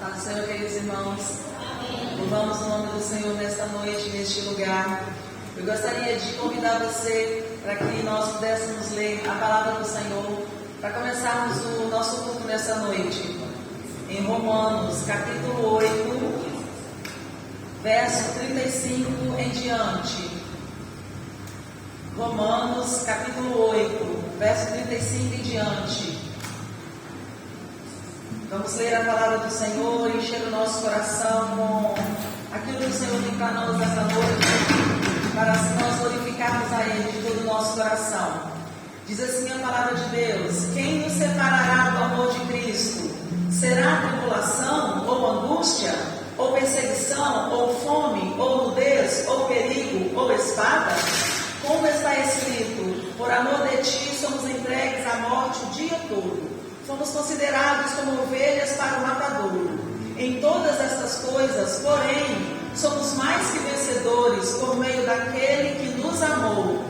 Paz do Senhor, queridos irmãos. Louvamos o nome do Senhor nesta noite, neste lugar. Eu gostaria de convidar você para que nós pudéssemos ler a palavra do Senhor, para começarmos o nosso culto nesta noite. Em Romanos, capítulo 8, verso 35 em diante. Romanos, capítulo 8, verso 35 em diante. Vamos ler a palavra do Senhor e encher o nosso coração com aquilo que o Senhor tem para nós nessa noite, para assim nós glorificarmos a Ele de todo o nosso coração. Diz assim a palavra de Deus: quem nos separará do amor de Cristo? Será tribulação, ou angústia, ou perseguição, ou fome, ou nudez, ou perigo, ou espada? Como está escrito: por amor de ti somos entregues à morte o dia todo. Fomos considerados como ovelhas para o matadouro. Em todas estas coisas, porém, somos mais que vencedores por meio daquele que nos amou.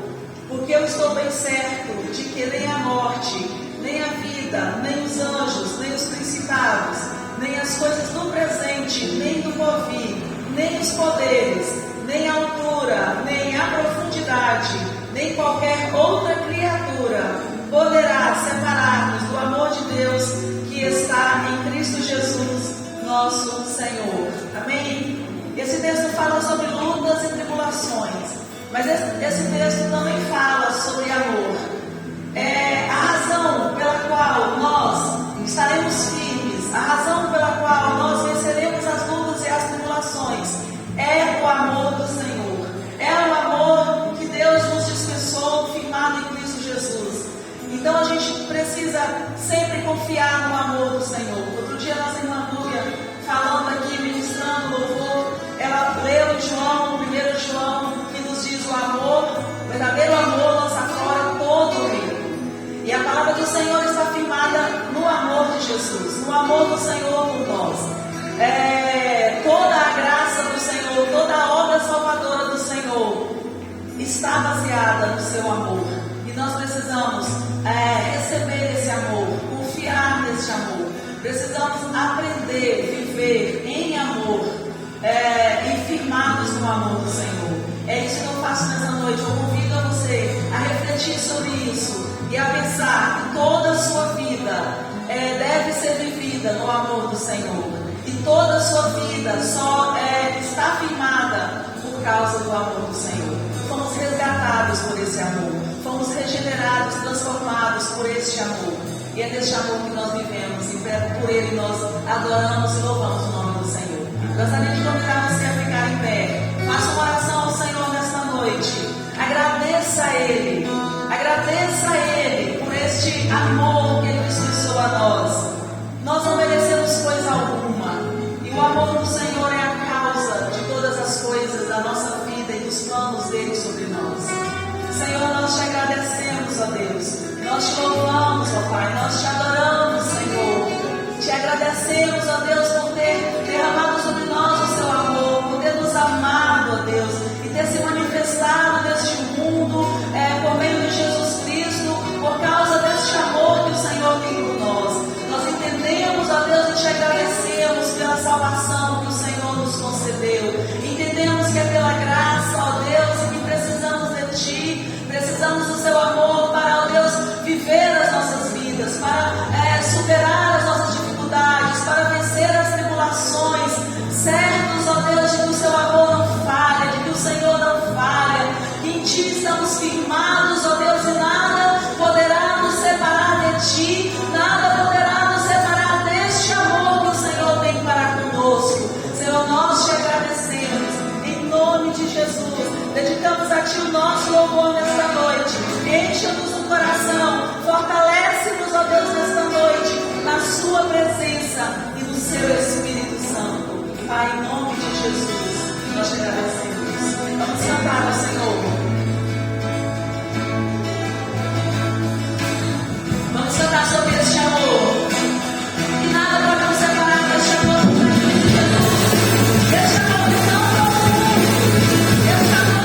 Porque eu estou bem certo de que nem a morte, nem a vida, nem os anjos, nem os principados, nem as coisas do presente, nem do porvir, nem os poderes, nem a altura, nem a profundidade, nem qualquer outra criatura poderá separar-nos do amor de Deus que está em Cristo Jesus, nosso Senhor. Amém? Esse texto fala sobre lutas e tribulações, mas esse texto também fala sobre amor. É a razão pela qual nós estaremos firmes, a razão pela qual nós venceremos as lutas e as tribulações é o amor do Senhor. É o amor que Deus nos dispensou, firmado em Cristo Jesus. Então a gente precisa sempre confiar no amor do Senhor. Outro dia nossa irmã Núria, falando aqui, ministrando louvor, ela leu João, 1 João, que nos diz: o amor, o verdadeiro amor lança fora todo o medo. E a palavra do Senhor está firmada no amor de Jesus, no amor do Senhor por nós. Toda a graça do Senhor, toda a obra salvadora do Senhor está baseada no seu amor. E nós precisamos receber esse amor, confiar nesse amor. Precisamos aprender, viver em amor e firmados no amor do Senhor. É isso que eu faço nessa noite. Eu convido a você a refletir sobre isso e a pensar que toda a sua vida deve ser vivida no amor do Senhor. E toda a sua vida só está firmada por causa do amor do Senhor. Fomos resgatados por esse amor. Fomos regenerados, transformados por este amor. E é deste amor que nós vivemos. E por ele nós adoramos e louvamos o nome do Senhor. Gostaria de convidar você a ficar em pé. Faça uma oração ao Senhor nesta noite. Agradeça a Ele. Agradeça a Ele por este amor que Ele dispensou a nós. Nós não merecemos coisa alguma. E o amor do Senhor é a causa de todas as coisas da nossa vida e dos planos dele sobre nós. Senhor, nós te agradecemos, ó Deus. Nós te louvamos, ó Pai. Nós te adoramos, Senhor. Te agradecemos, ó Deus, por ter derramado sobre nós o seu amor, por ter nos amado, ó Deus, e ter se manifestado neste mundo por meio de Jesus Cristo, por causa deste amor que o Senhor tem por nós. Nós entendemos, ó Deus, e te agradecemos pela salvação que o Senhor nos concedeu. Entendemos que é pela graça, ó Deus, e que precisamos de Ti, precisamos do Seu amor para, ó Deus, viver as nossas vidas, para superar as nossas dificuldades, para vencer as tribulações, certos, ó Deus, de que o Seu amor não falha, de que o Senhor não falha, que em Ti estamos firmados, ó Deus, e nada poderá nos separar de Ti, nada poderá nos separar deste amor que o Senhor tem para conosco. Senhor, nós te agradecemos, em nome de Jesus, dedicamos a Ti o nosso louvor nesta noite. Encha-nos o coração, fortalece-nos, ó Deus, nesta noite, na Sua presença e no Seu Espírito Santo. Pai, em nome de Jesus, nós te agradecemos. Vamos cantar ao Senhor. Vamos cantar sobre este amor. E nada pode nos separar deste amor. Este amor que não confunde. Este amor.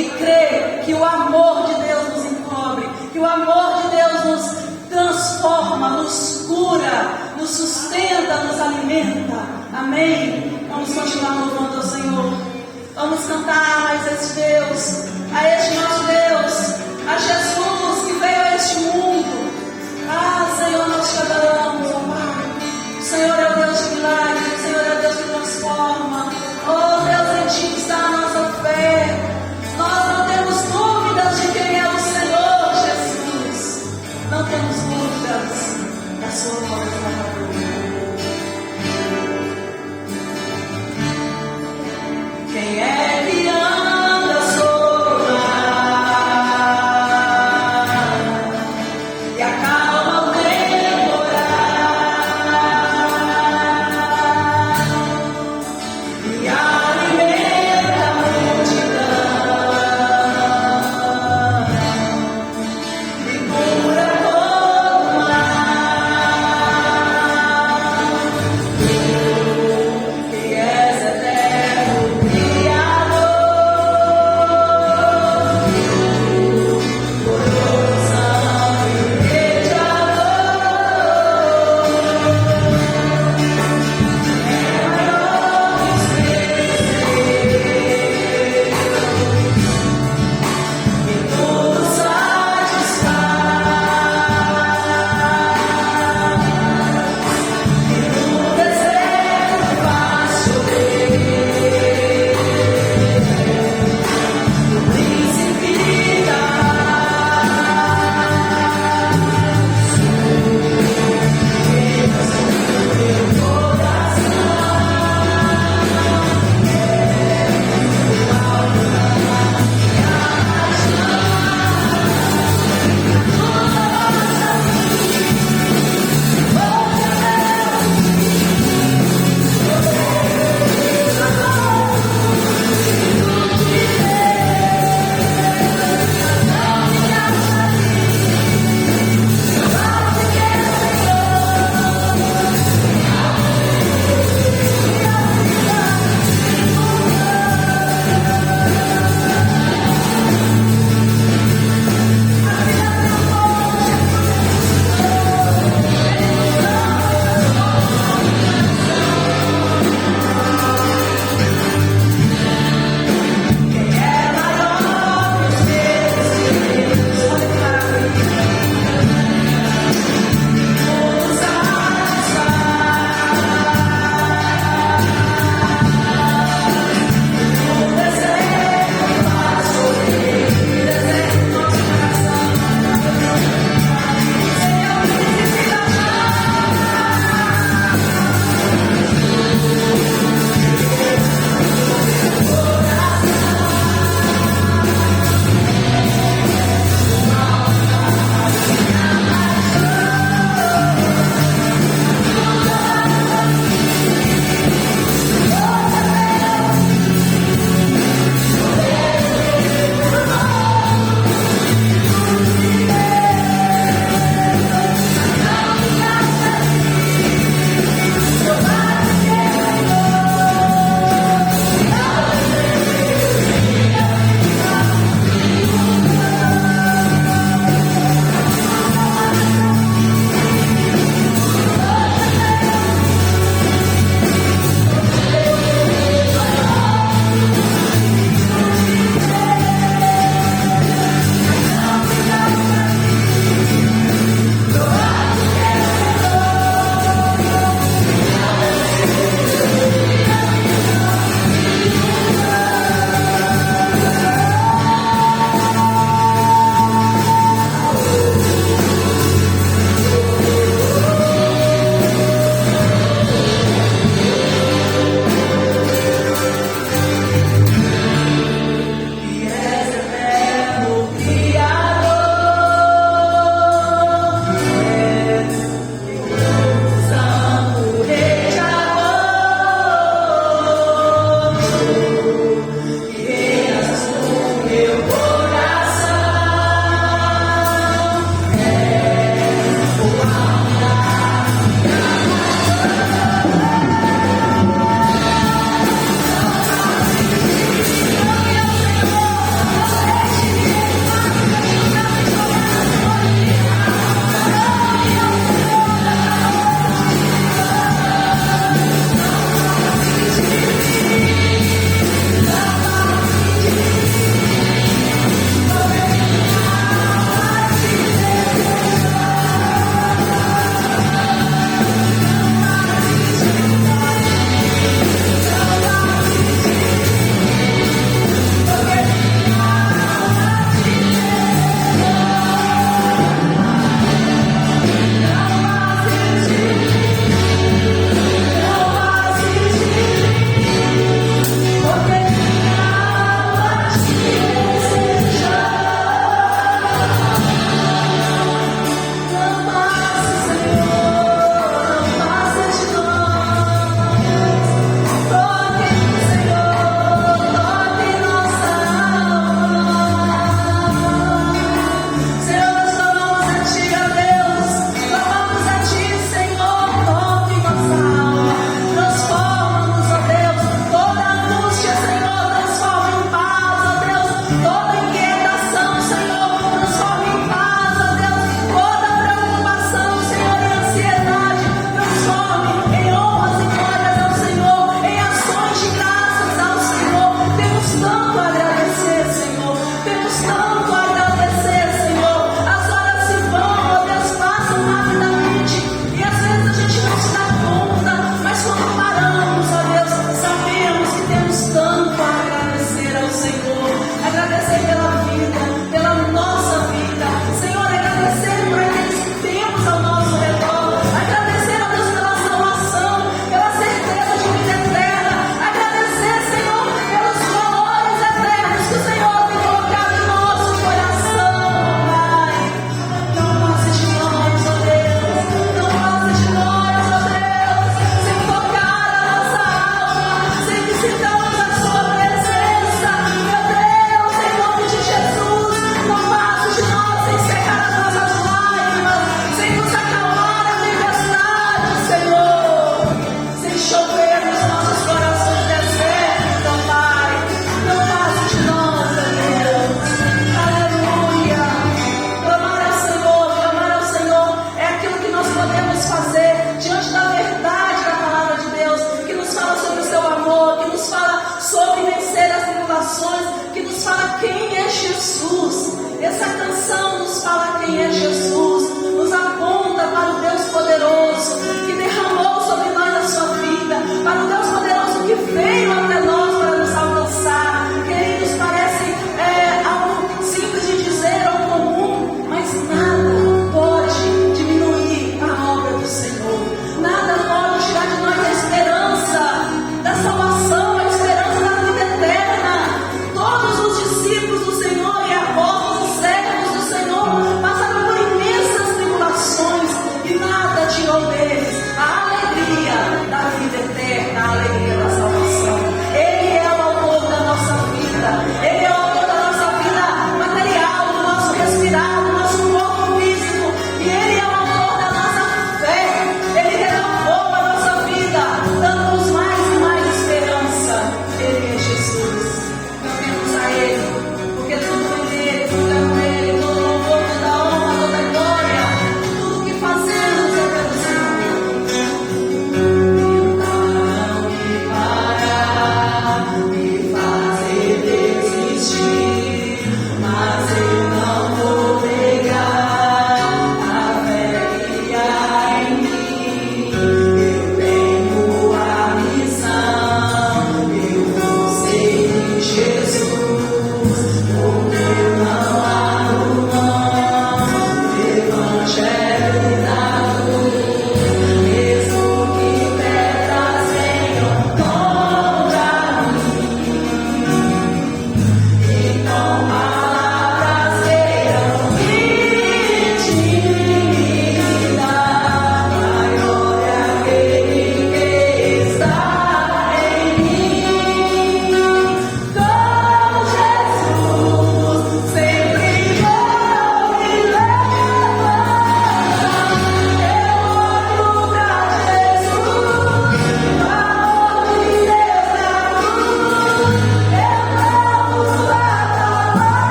e crê que o amor de Deus nos encobre, que o amor de Deus nos transforma, nos cura, nos sustenta, nos alimenta. Amém? Vamos continuar louvando ao Senhor. Vamos cantar mais esse Deus, a este nosso Deus, a Jesus que veio a este mundo. Ah, Senhor, nós te adoramos, ó Pai. O Senhor é o Deus de milagres, o Senhor é o Deus que transforma. Oh Deus, em Ti está a nossa fé. Nós não temos dúvidas de quem é o Senhor Jesus. Não temos dúvidas da sua voz maravilhosa. Quem é que ama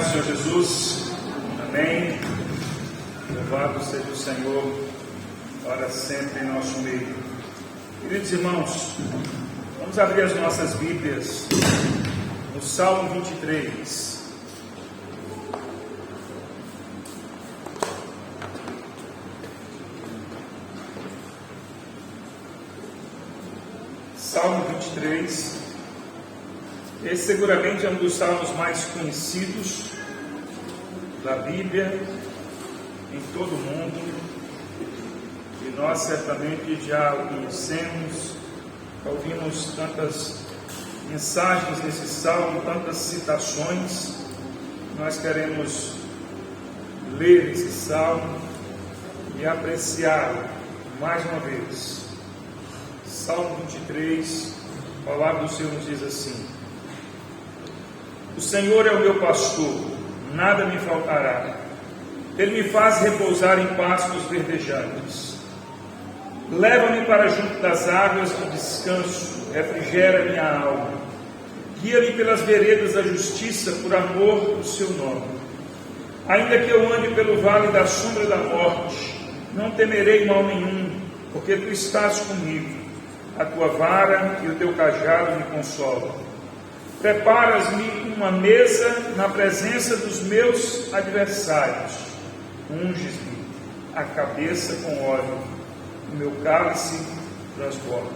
do Senhor Jesus. Amém. Louvado seja o Senhor, para sempre em nosso meio. Queridos irmãos, vamos abrir as nossas Bíblias no Salmo 23. Salmo 23. Esse seguramente é um dos salmos mais conhecidos da Bíblia em todo o mundo, e nós certamente já o conhecemos, ouvimos tantas mensagens desse salmo, tantas citações. Nós queremos ler esse salmo e apreciá-lo mais uma vez. Salmo 23, a palavra do Senhor nos diz assim: O Senhor é o meu pastor, nada me faltará. Ele me faz repousar em pastos verdejantes. Leva-me para junto das águas de descanso, refrigera minha alma. Guia-me pelas veredas da justiça, por amor do seu nome. Ainda que eu ande pelo vale da sombra da morte, não temerei mal nenhum, porque tu estás comigo. A tua vara e o teu cajado me consolam. Preparas-me uma mesa na presença dos meus adversários. Unges-me a cabeça com óleo, o meu cálice transborda.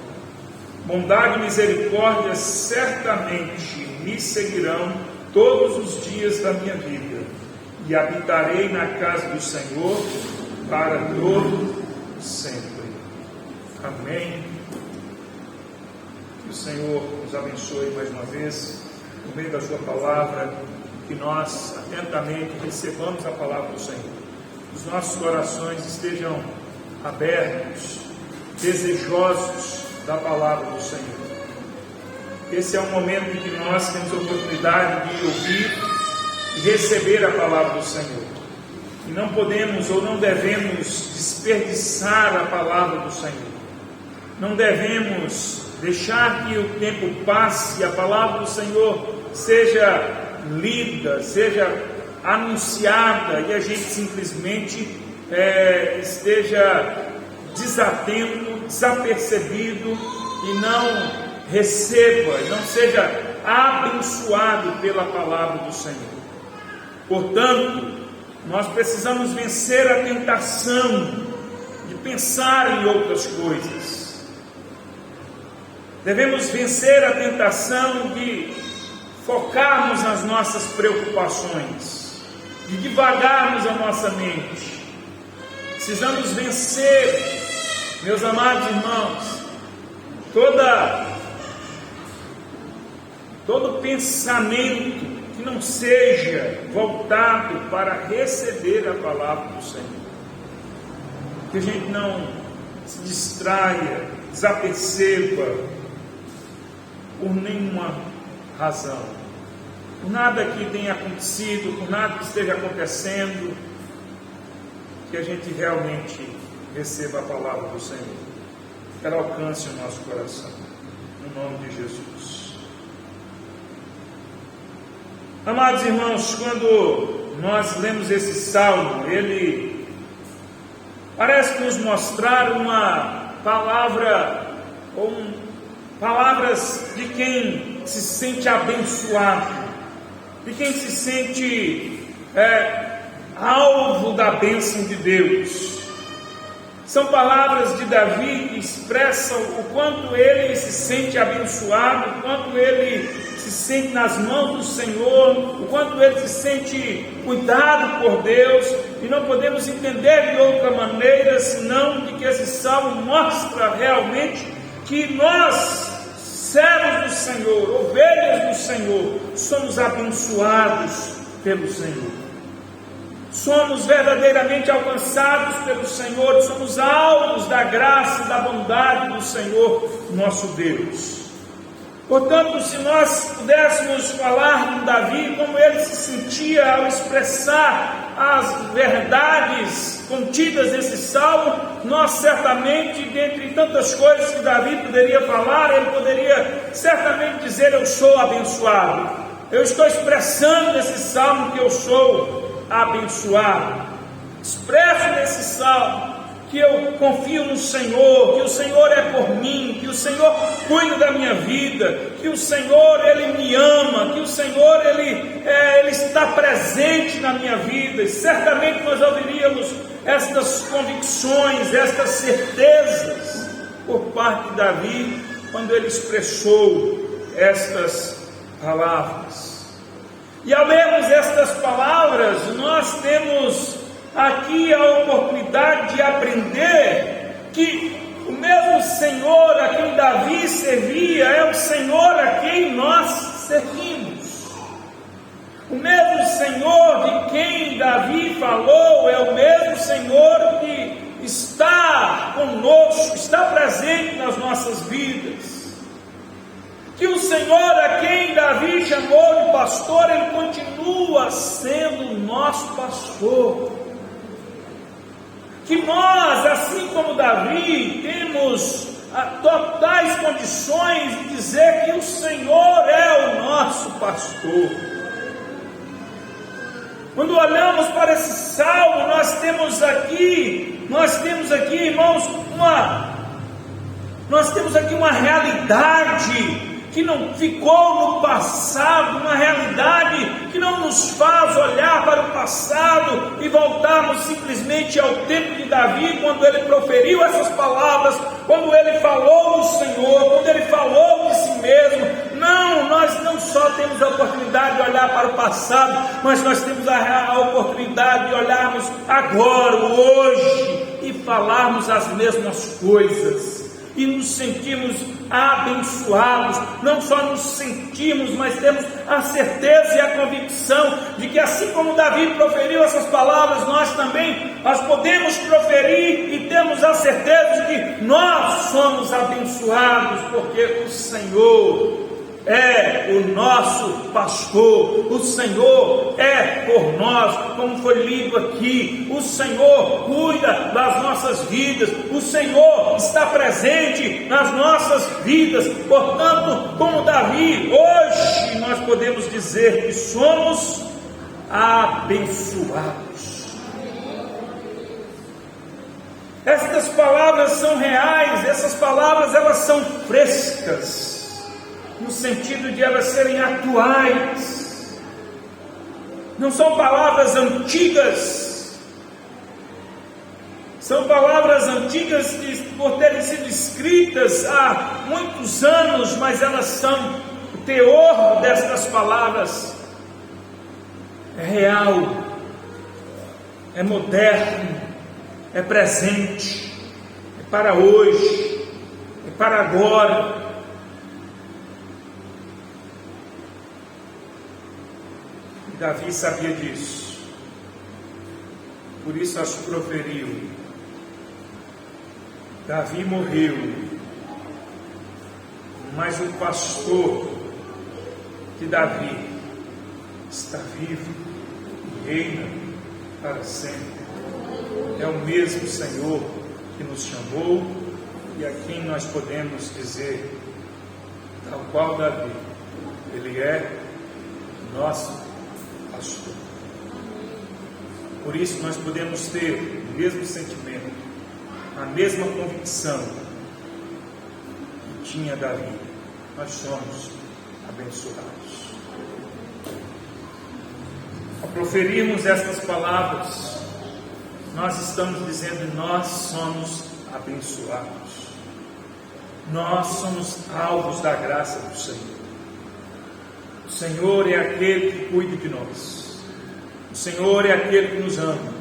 Bondade e misericórdia certamente me seguirão todos os dias da minha vida, e habitarei na casa do Senhor para todo sempre. Amém. Que o Senhor nos abençoe mais uma vez, no meio da sua palavra, que nós atentamente recebamos a palavra do Senhor. Os nossos corações estejam abertos, desejosos da palavra do Senhor. Esse é um momento em que nós temos a oportunidade de ouvir e receber a palavra do Senhor. E não podemos ou não devemos desperdiçar a palavra do Senhor. Não devemos deixar que o tempo passe e a palavra do Senhor seja lida, seja anunciada e a gente simplesmente esteja desatento, desapercebido e não receba, não seja abençoado pela palavra do Senhor. Portanto, nós precisamos vencer a tentação de pensar em outras coisas. Devemos vencer a tentação de focarmos nas nossas preocupações, de divagarmos a nossa mente. Precisamos vencer, meus amados irmãos, todo pensamento que não seja voltado para receber a palavra do Senhor. Que a gente não se distraia, desaperceba por nenhuma razão, por nada que tenha acontecido, por nada que esteja acontecendo, que a gente realmente receba a palavra do Senhor, que ela alcance o nosso coração, no nome de Jesus. Amados irmãos, quando nós lemos esse salmo, ele parece nos mostrar uma palavra, palavras de quem se sente abençoado, de quem se sente alvo da bênção de Deus. São palavras de Davi que expressam o quanto ele se sente abençoado, o quanto ele se sente nas mãos do Senhor, o quanto ele se sente cuidado por Deus, e não podemos entender de outra maneira senão de que esse salmo mostra realmente que nós, servos do Senhor, ovelhas do Senhor, somos abençoados pelo Senhor. Somos verdadeiramente alcançados pelo Senhor, somos alvos da graça e da bondade do Senhor, nosso Deus. Portanto, se nós pudéssemos falar de Davi, como ele se sentia ao expressar as verdades contidas nesse salmo, nós certamente, dentre tantas coisas que Davi poderia falar, ele poderia certamente dizer: eu sou abençoado. eu estou expressando nesse salmo que eu sou abençoado. Expresso nesse salmo que eu confio no Senhor, que o Senhor é por mim, que o Senhor cuida da minha vida, que o Senhor, Ele me ama, que o Senhor, Ele está presente na minha vida. E certamente nós ouviríamos estas convicções, estas certezas por parte de Davi, quando ele expressou estas palavras. E ao lermos estas palavras, nós temos aqui a oportunidade de aprender que o mesmo Senhor a quem Davi servia é o Senhor a quem nós servimos. O mesmo Senhor de quem Davi falou é o mesmo Senhor que está conosco, está presente nas nossas vidas. Que o Senhor a quem Davi chamou de pastor, Ele continua sendo o nosso pastor. Que nós, assim como Davi, temos totais condições de dizer que o Senhor é o nosso pastor. Quando olhamos para esse salmo, nós temos aqui, irmãos, uma realidade que não ficou no passado, uma realidade que não nos faz olhar para o passado e voltarmos simplesmente ao tempo de Davi, quando ele proferiu essas palavras, quando ele falou do Senhor, quando ele falou de si mesmo. Não, nós não só temos a oportunidade de olhar para o passado, mas nós temos a oportunidade de olharmos agora, hoje, e falarmos as mesmas coisas. E nos sentimos abençoados. Não só nos sentimos, mas temos a certeza e a convicção de que assim como Davi proferiu essas palavras, nós também as podemos proferir e temos a certeza de que nós somos abençoados, porque o Senhor é o nosso pastor, o Senhor é por nós, como foi lido aqui. O Senhor cuida das nossas vidas, o Senhor está presente nas nossas vidas. Portanto, como Davi, hoje nós podemos dizer que somos abençoados. Estas palavras são reais, essas palavras elas são frescas, no sentido de elas serem atuais. Não são palavras antigas, são palavras antigas que, por terem sido escritas há muitos anos, mas elas são, o teor destas palavras é real, é moderno, é presente, é para hoje, é para agora. Davi sabia disso, por isso as proferiu. Davi morreu, mas o pastor de Davi está vivo e reina para sempre. É o mesmo Senhor que nos chamou e a quem nós podemos dizer, tal qual Davi, Ele é nosso pastor. Por isso nós podemos ter o mesmo sentimento, a mesma convicção que tinha Davi. Nós somos abençoados. Ao proferirmos estas palavras, nós estamos dizendo: nós somos abençoados. Nós somos alvos da graça do Senhor. O Senhor é aquele que cuida de nós. O Senhor é aquele que nos ama.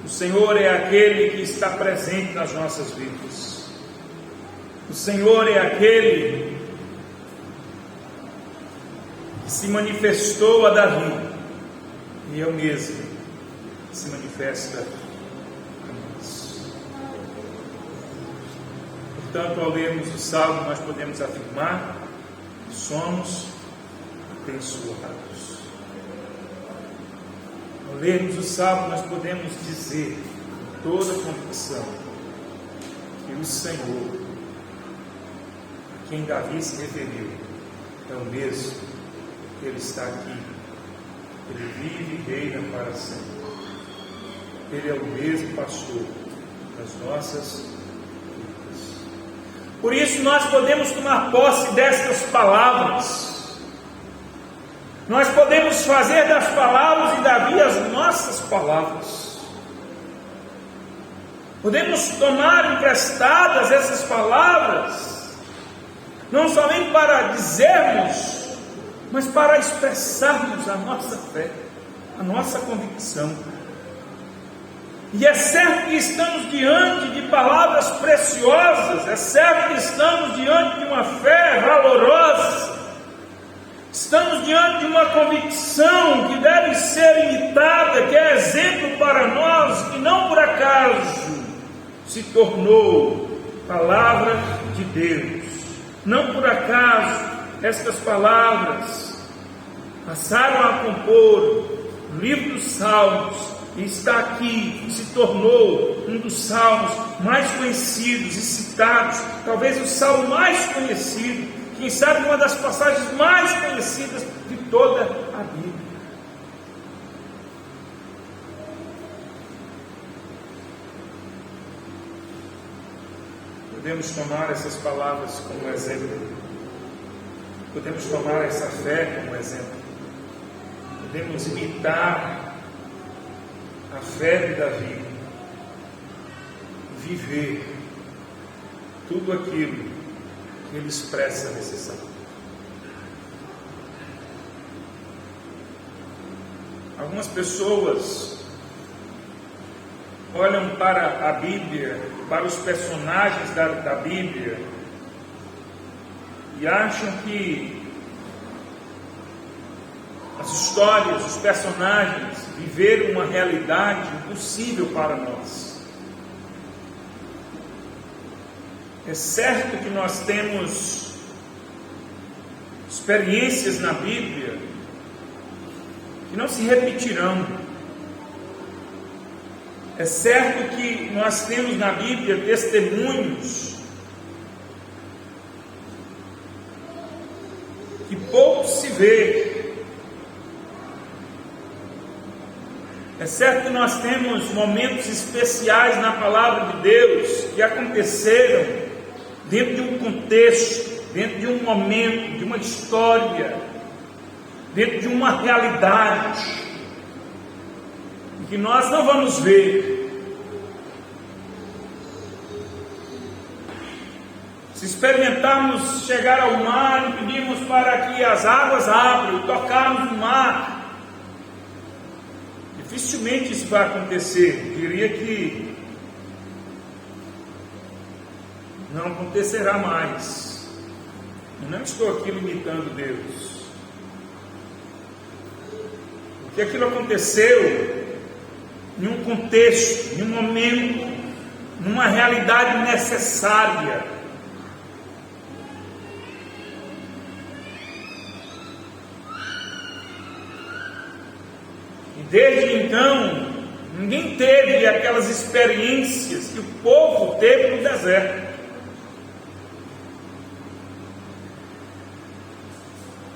O Senhor é aquele que está presente nas nossas vidas. O Senhor é aquele que se manifestou a Davi, e é o mesmo que se manifesta a nós. Portanto, ao lermos o Salmo, nós podemos afirmar que somos abençoados. Ao lermos o Salmo, nós podemos dizer com toda a convicção que o Senhor, a quem Davi se referiu, é o mesmo Ele está aqui. Ele vive e reina para sempre. Ele é o mesmo pastor das nossas vidas. Por isso nós podemos tomar posse destas palavras. Nós podemos fazer das palavras de Davi as nossas palavras. Podemos tomar emprestadas essas palavras, não somente para dizermos, mas para expressarmos a nossa fé, a nossa convicção. E é certo que estamos diante de palavras preciosas, é certo que estamos diante de uma fé valorosa, estamos diante de uma convicção que deve ser imitada, que é exemplo para nós, que não por acaso se tornou palavra de Deus. Não por acaso estas palavras passaram a compor o livro dos Salmos e está aqui, se tornou um dos salmos mais conhecidos e citados, talvez o salmo mais conhecido, quem sabe uma das passagens mais conhecidas de toda a Bíblia. Podemos tomar essas palavras como exemplo. Podemos tomar essa fé como exemplo. Podemos imitar a fé de Davi. Viver tudo aquilo que ele expressa nesse salmo. Algumas pessoas olham para a Bíblia, para os personagens da Bíblia, e acham que as histórias, os personagens, viveram uma realidade impossível para nós. É certo que nós temos experiências na Bíblia que não se repetirão. É certo que nós temos na Bíblia testemunhos que pouco se vê. É certo que nós temos momentos especiais na palavra de Deus que aconteceram dentro de um contexto, dentro de um momento, de uma história, dentro de uma realidade que nós não vamos ver. Se experimentarmos chegar ao mar e pedirmos para que as águas abram e tocarmos no mar, dificilmente isso vai acontecer. Eu diria que não acontecerá mais. Eu não estou aqui limitando Deus. Porque aquilo aconteceu em um contexto, em um momento, numa realidade necessária. E desde então, ninguém teve aquelas experiências que o povo teve no deserto.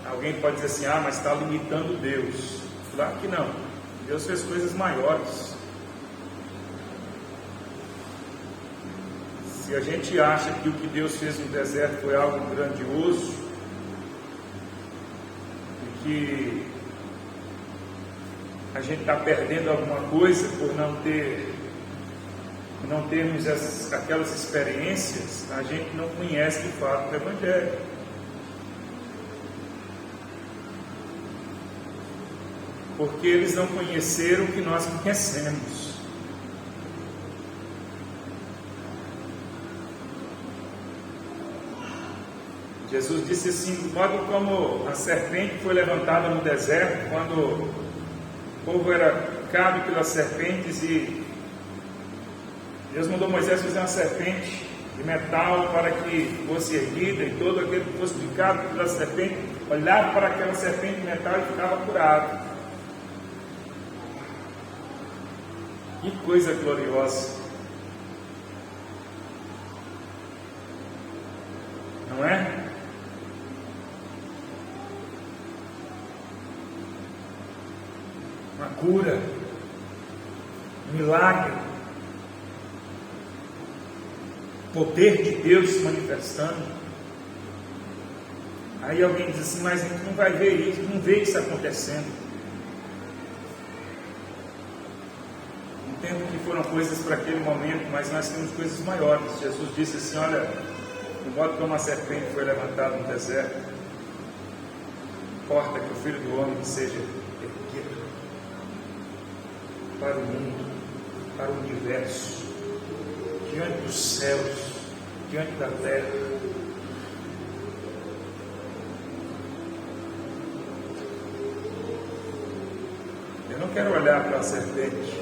Alguém pode dizer assim: mas está limitando Deus. Claro que não. Deus fez coisas maiores. Se a gente acha que o que Deus fez no deserto foi algo grandioso, e que a gente está perdendo alguma coisa por não termos aquelas experiências, a gente não conhece de fato o Evangelho. Porque eles não conheceram o que nós conhecemos. Jesus disse assim: do modo como a serpente foi levantada no deserto, quando o povo era picado pelas serpentes, e Deus mandou Moisés fazer uma serpente de metal para que fosse erguida, e todo aquele que fosse picado pela serpente olhava para aquela serpente de metal e ficava curado. Que coisa gloriosa, não é? cura, milagre, poder de Deus se manifestando. Aí alguém diz assim, mas a gente não vai ver isso, não vê isso acontecendo. Entendo que foram coisas para aquele momento, mas nós temos coisas maiores. Jesus disse assim, olha, do modo como a serpente foi levantada no deserto, importa que o Filho do Homem seja erguido para o mundo, para o universo, diante dos céus, diante da terra. Eu não quero olhar para a serpente,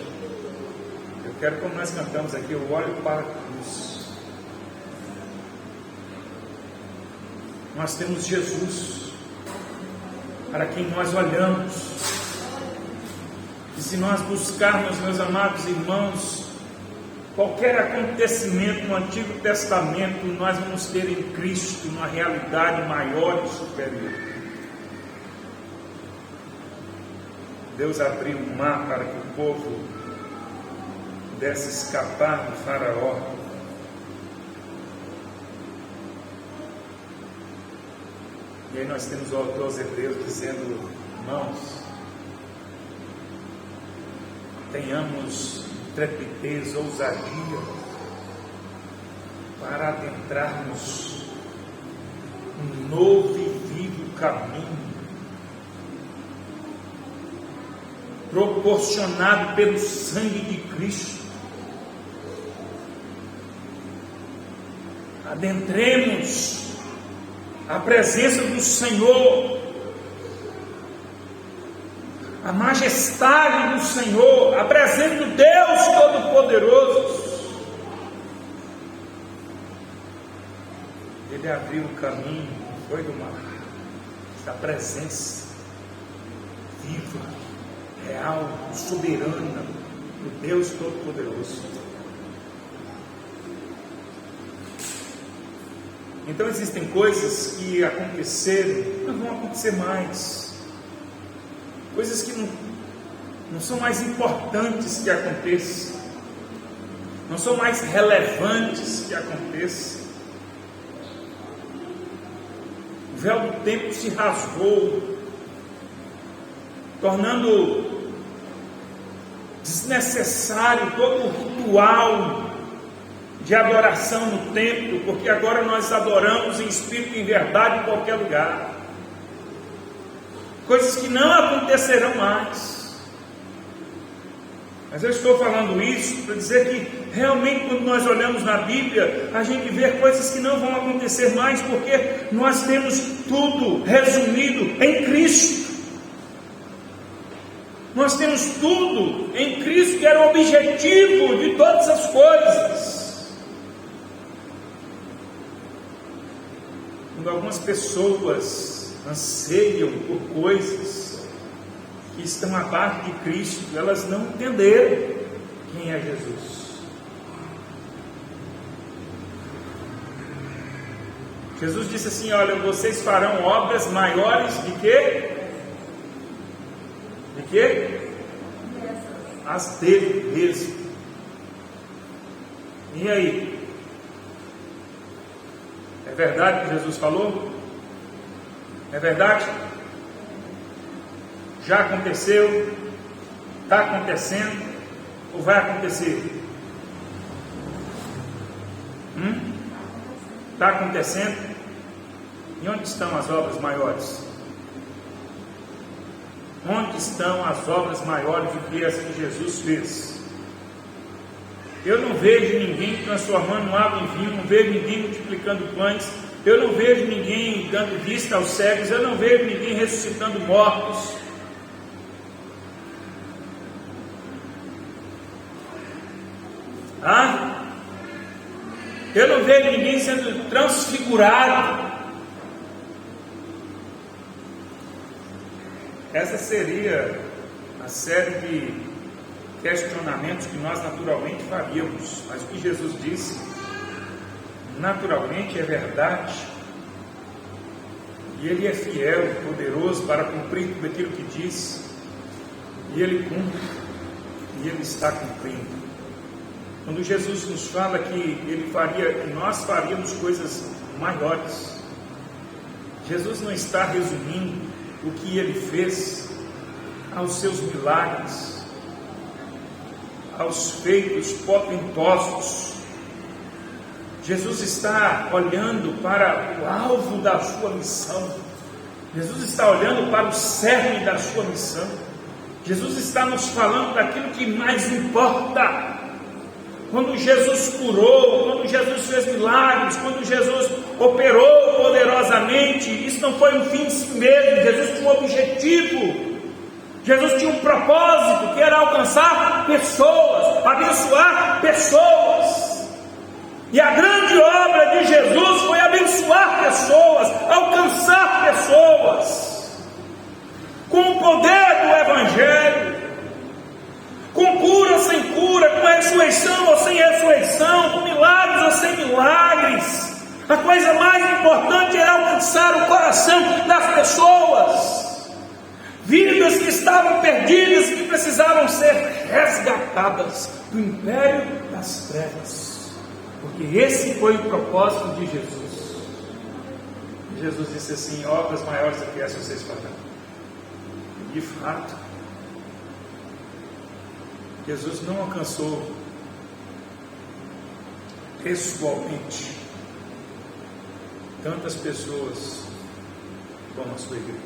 eu quero, como nós cantamos aqui, eu olho para a cruz. Nós temos Jesus, para quem nós olhamos. E se nós buscarmos, meus amados irmãos, qualquer acontecimento no Antigo Testamento, nós vamos ter em Cristo uma realidade maior e superior. Deus abriu o mar para que o povo pudesse escapar do faraó. E aí nós temos o autor aos Hebreus dizendo, irmãos, tenhamos intrepidez, ousadia para adentrarmos um novo e vivo caminho proporcionado pelo sangue de Cristo. Adentremos a presença do Senhor, a majestade do Senhor, a presença do Deus Todo-Poderoso. Ele abriu o caminho, foi do mar, essa presença viva, real, soberana do Deus Todo-Poderoso. Então existem coisas que aconteceram, não vão acontecer mais. Coisas que não são mais importantes que aconteçam, não são mais relevantes que aconteçam. O véu do tempo se rasgou, tornando desnecessário todo o ritual de adoração no templo, porque agora nós adoramos em espírito e em verdade em qualquer lugar. Coisas que não acontecerão mais. Mas eu estou falando isso para dizer que realmente quando nós olhamos na Bíblia, a gente vê coisas que não vão acontecer mais, porque nós temos tudo resumido em Cristo. Nós temos tudo em Cristo, que era o objetivo de todas as coisas. Quando algumas pessoas anseiam por coisas que estão abaixo de Cristo, elas não entenderam quem é Jesus. Jesus disse assim, olha, vocês farão obras maiores de quê? De quê? As dele mesmo. E aí? É verdade o que Jesus falou? É verdade? Já aconteceu? Está acontecendo? Ou vai acontecer? Está acontecendo? E onde estão as obras maiores? Onde estão as obras maiores do que as que Jesus fez? Eu não vejo ninguém transformando água em vinho, não vejo ninguém multiplicando pães, eu não vejo ninguém dando vista aos cegos, eu não vejo ninguém ressuscitando mortos. Eu não vejo ninguém sendo transfigurado. Essa seria a série de questionamentos que nós naturalmente faríamos, mas o que Jesus disse naturalmente é verdade, e Ele é fiel e poderoso para cumprir tudo aquilo que disse. E Ele cumpre, e Ele está cumprindo. Quando Jesus nos fala que Ele faria, que nós faríamos coisas maiores, Jesus não está resumindo o que Ele fez aos seus milagres, aos feitos portentosos. Jesus está olhando para o alvo da sua missão. Jesus está olhando para o cerne da sua missão. Jesus está nos falando daquilo que mais importa. Quando Jesus curou, quando Jesus fez milagres, quando Jesus operou poderosamente, isso não foi um fim em si mesmo. Jesus tinha um objetivo. Jesus tinha um propósito, que era alcançar pessoas, abençoar pessoas. E a grande obra de Jesus foi abençoar pessoas, alcançar pessoas, com o poder do Evangelho, com cura ou sem cura, com ressurreição ou sem ressurreição, com milagres ou sem milagres. A coisa mais importante era alcançar o coração das pessoas, vidas que estavam perdidas, que precisavam ser resgatadas do império das trevas. Porque esse foi o propósito de Jesus. Jesus disse assim: obras maiores do que essas vocês farão. De fato, Jesus não alcançou pessoalmente tantas pessoas como a sua igreja.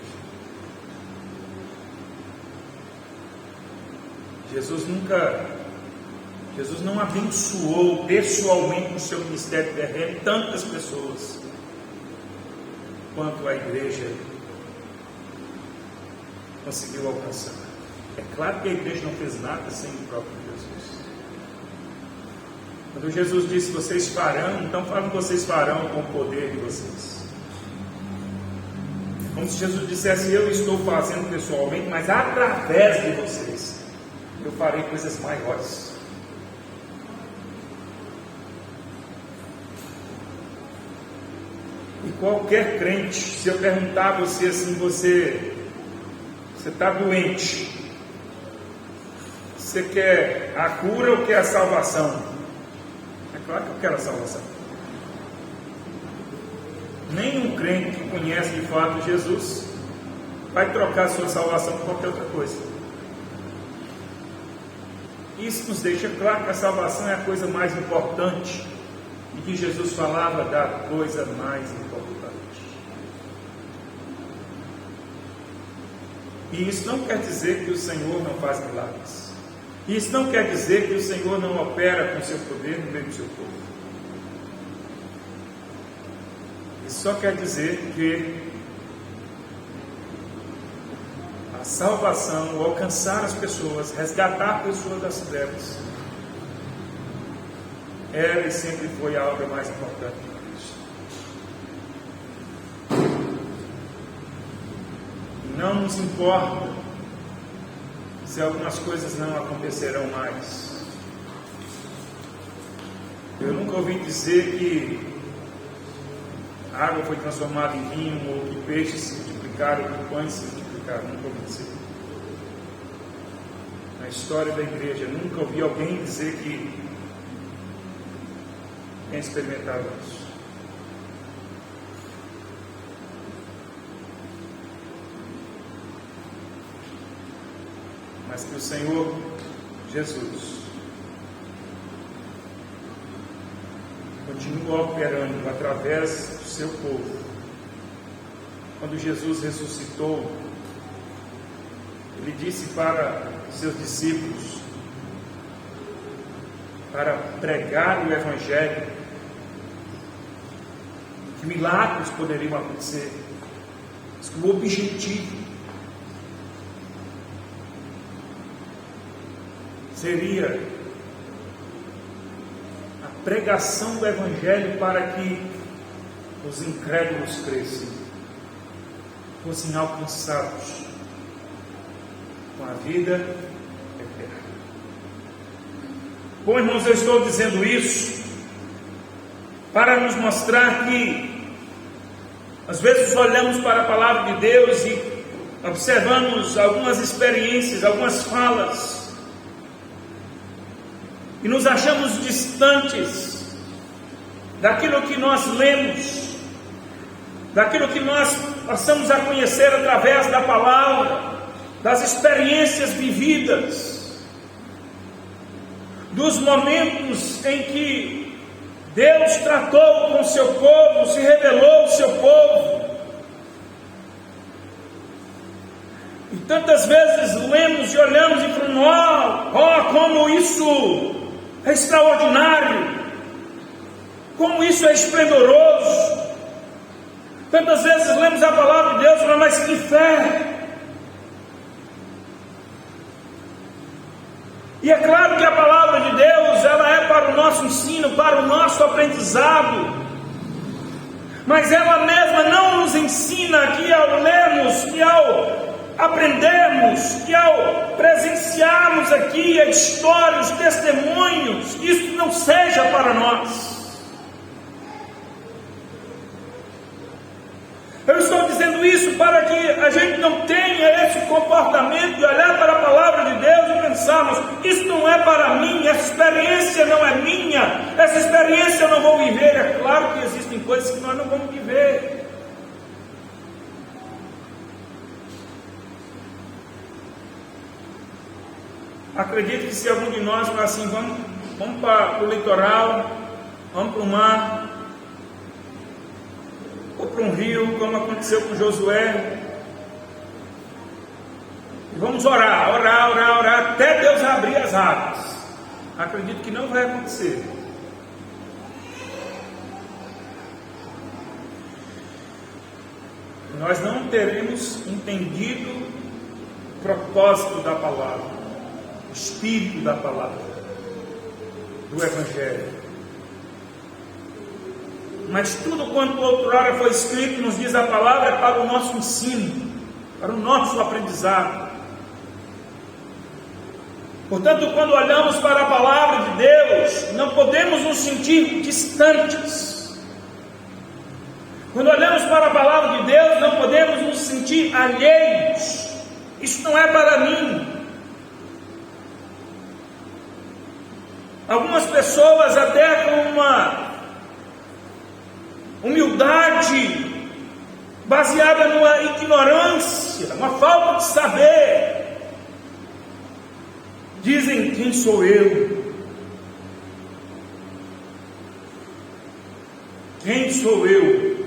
Jesus não abençoou pessoalmente no seu ministério terreno tantas pessoas quanto a igreja conseguiu alcançar. É claro que a igreja não fez nada sem o próprio Jesus. Quando Jesus disse: vocês farão, então falam que vocês farão com o poder de vocês. Como se Jesus dissesse: eu estou fazendo pessoalmente, mas através de vocês eu farei coisas maiores. E qualquer crente, se eu perguntar a você assim: você está doente, você quer a cura ou quer a salvação? É claro que eu quero a salvação. Nenhum crente que conhece de fato Jesus vai trocar a sua salvação por qualquer outra coisa. Isso nos deixa claro que a salvação é a coisa mais importante, e que Jesus falava da coisa mais importante. E isso não quer dizer que o Senhor não faz milagres. Isso não quer dizer que o Senhor não opera com seu poder no meio do seu povo. Isso só quer dizer que a salvação, o alcançar as pessoas, resgatar pessoas das trevas, era e sempre foi a obra mais importante de Cristo. Não nos importa se algumas coisas não acontecerão mais. Eu nunca ouvi dizer que a água foi transformada em vinho, ou que peixes se multiplicaram, ou que pães se multiplicaram. Nunca ouvi dizer. Na história da igreja, nunca ouvi alguém dizer que tem experimentado isso. Mas que o Senhor Jesus continua operando através do seu povo. Quando Jesus ressuscitou, Ele disse para os seus discípulos para pregar o Evangelho, que milagres poderiam acontecer, mas que o objetivo seria a pregação do Evangelho para que os incrédulos crescem, fossem alcançados com a vida eterna. Bom, irmãos, eu estou dizendo isso para nos mostrar que às vezes olhamos para a palavra de Deus e observamos algumas experiências, algumas falas, e nos achamos distantes daquilo que nós lemos, daquilo que nós passamos a conhecer através da palavra, das experiências vividas, dos momentos em que Deus tratou com o seu povo, se revelou ao seu povo. E tantas vezes lemos e olhamos e falamos: como isso é extraordinário, como isso é esplendoroso. Tantas vezes lemos a palavra de Deus e falamos: mas que fé! E é claro que a palavra de Deus, ela é para o nosso ensino, para o nosso aprendizado, mas ela mesma não nos ensina que ao lermos, que ao aprendermos, que ao presenciarmos aqui a história, os testemunhos, isso não seja para nós. Eu estou dizendo isso para que a gente não tenha esse comportamento de olhar para a palavra de Deus e pensarmos: isso não é para mim, essa experiência não é minha, essa experiência eu não vou viver. É claro que existem coisas que nós não vamos viver. Acredito que se algum de nós falar assim: vamos para o litoral, vamos para o mar, ou para um rio, como aconteceu com Josué, e vamos orar até Deus abrir as águas. Acredito que não vai acontecer. Nós não teremos entendido o propósito da palavra, o espírito da palavra, do Evangelho. Mas tudo quanto outrora foi escrito, nos diz a palavra, é para o nosso ensino, para o nosso aprendizado. Portanto, quando olhamos para a palavra de Deus, não podemos nos sentir distantes. Quando olhamos para a palavra de Deus, não podemos nos sentir alheios. Isso não é para mim. Algumas pessoas, até com uma humildade baseada numa ignorância, uma falta de saber, dizem: quem sou eu? Quem sou eu?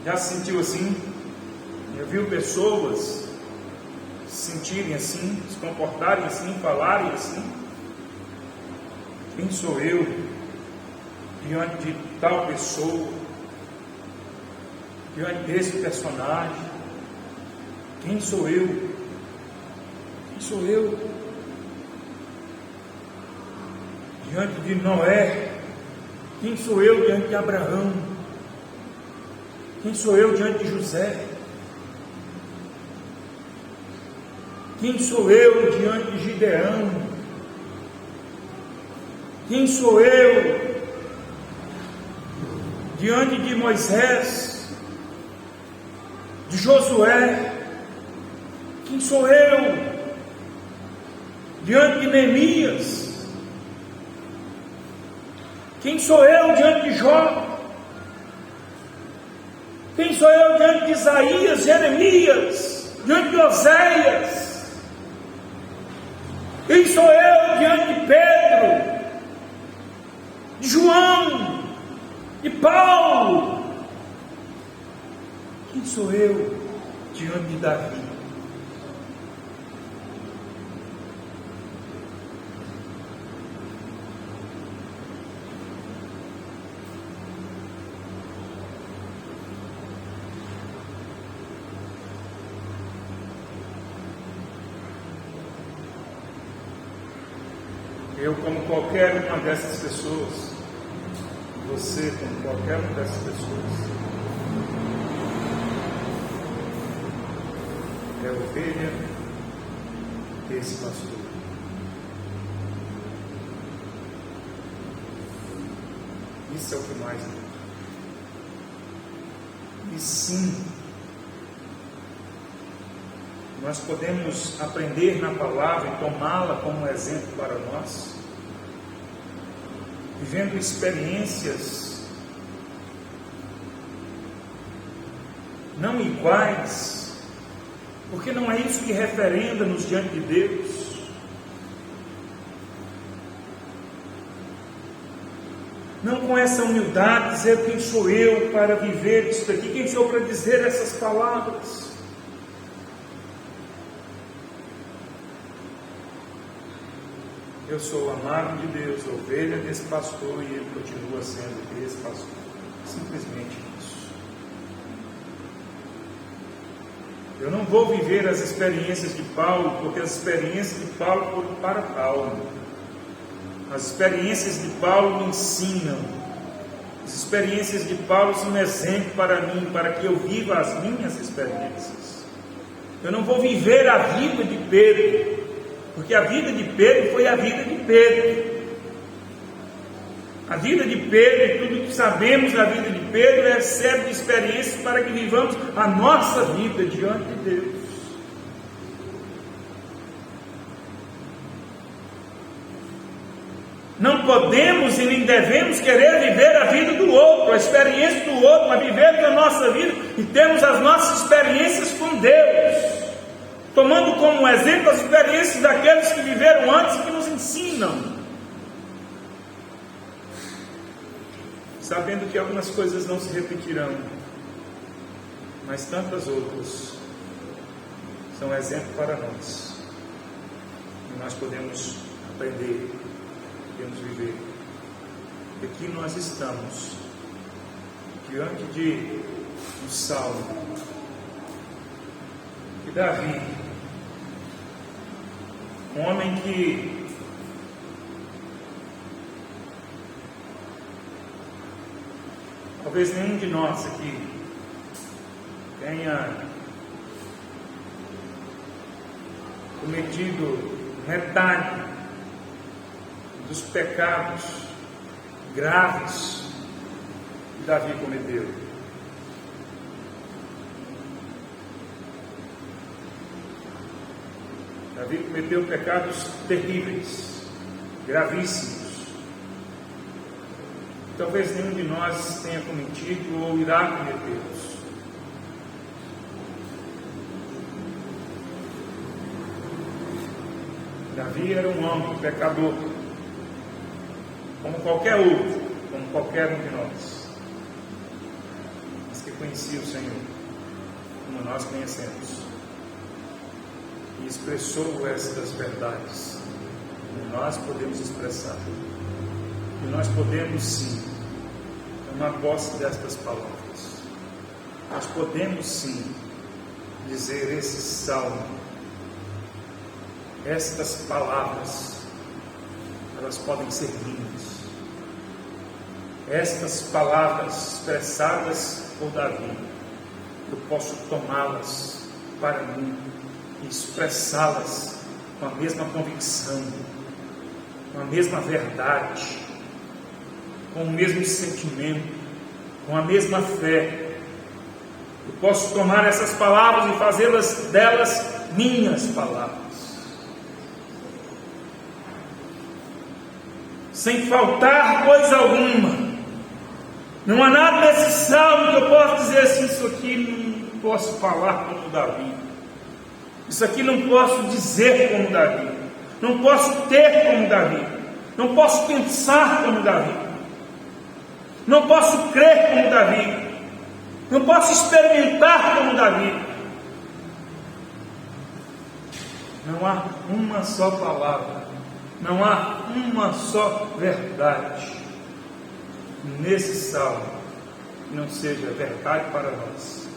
Já se sentiu assim? Já viu pessoas se sentirem assim, se comportarem assim, falarem assim? Quem sou eu diante de tal pessoa, diante desse personagem? Quem sou eu? Quem sou eu diante de Noé? Quem sou eu diante de Abraão? Quem sou eu diante de José? Quem sou eu diante de Gideão? Quem sou eu diante de Moisés, de Josué? Quem sou eu diante de Neemias? Quem sou eu diante de Jó? Quem sou eu diante de Isaías, Jeremias, diante de Oséias? Quem sou eu diante de Pedro, de João, de Paulo? Quem sou eu diante de Davi? Eu, como qualquer uma dessas pessoas, você, como qualquer uma dessas pessoas, é ovelha desse pastor. Isso é o que mais importa. E sim, nós podemos aprender na palavra e tomá-la como exemplo para nós, vivendo experiências não iguais, porque não é isso que referenda-nos diante de Deus. Não com essa humildade, dizer quem sou eu para viver isso aqui, quem sou eu para dizer essas palavras. Eu sou o amado de Deus, ovelha desse pastor, e ele continua sendo esse pastor. Simplesmente isso. Eu não vou viver as experiências de Paulo, porque as experiências de Paulo foram para Paulo. As experiências de Paulo me ensinam. As experiências de Paulo são um exemplo para mim, para que eu viva as minhas experiências. Eu não vou viver a vida de Pedro, porque a vida de Pedro foi a vida de Pedro. A vida de Pedro e tudo que sabemos da vida de Pedro é serve de experiência para que vivamos a nossa vida diante de Deus. Não podemos e nem devemos querer viver a vida do outro, a experiência do outro, mas vivemos a nossa vida e temos as nossas experiências com Deus, tomando como exemplo as experiências daqueles que viveram antes e que nos ensinam, sabendo que algumas coisas não se repetirão, mas tantas outras são exemplo para nós, e nós podemos aprender, podemos viver. Aqui nós estamos diante de um salmo de Davi, um homem que talvez nenhum de nós aqui tenha cometido metade dos pecados graves que Davi cometeu. Davi cometeu pecados terríveis, gravíssimos. Talvez nenhum de nós tenha cometido ou irá cometê-los. Davi era um homem pecador, como qualquer outro, como qualquer um de nós, mas que conhecia o Senhor, como nós conhecemos, e expressou estas verdades, que nós podemos expressar, e nós podemos sim tomar posse destas palavras, nós podemos sim dizer esse salmo, estas palavras, elas podem ser minhas. Estas palavras expressadas por Davi, eu posso tomá-las para mim e expressá-las com a mesma convicção, com a mesma verdade, com o mesmo sentimento, com a mesma fé. Eu posso tomar essas palavras e fazê-las delas minhas palavras, sem faltar coisa alguma. Não há nada nesse salmo que eu possa dizer assim, isso aqui não posso falar como Davi, isso aqui não posso dizer como Davi, não posso ter como Davi, não posso pensar como Davi, não posso crer como Davi, não posso experimentar como Davi. Não há uma só palavra, não há uma só verdade nesse salmo que não seja verdade para nós,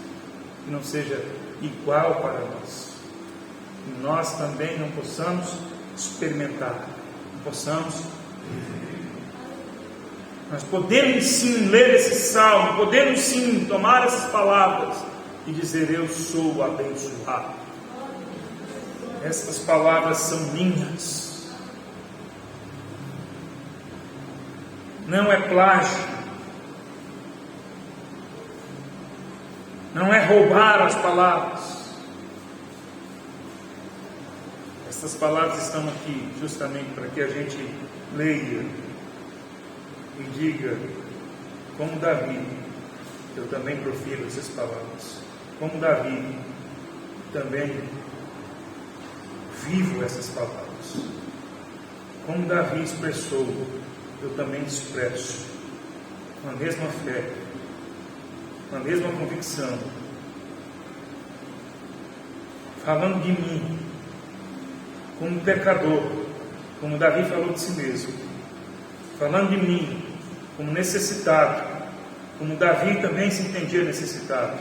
que não seja igual para nós, que nós também não possamos experimentar, não possamos viver. Nós podemos sim ler esse salmo, podemos sim tomar essas palavras e dizer: eu sou abençoado. Essas palavras são minhas. Não é plágio. não é roubar as palavras. Essas palavras estão aqui justamente para que a gente leia e diga, como Davi, eu também profiro essas palavras. Como Davi, também vivo essas palavras. Como Davi expressou, eu também expresso, com a mesma fé, com a mesma convicção, falando de mim, como pecador, como Davi falou de si mesmo, falando de mim, como necessitado, como Davi também se entendia necessitado,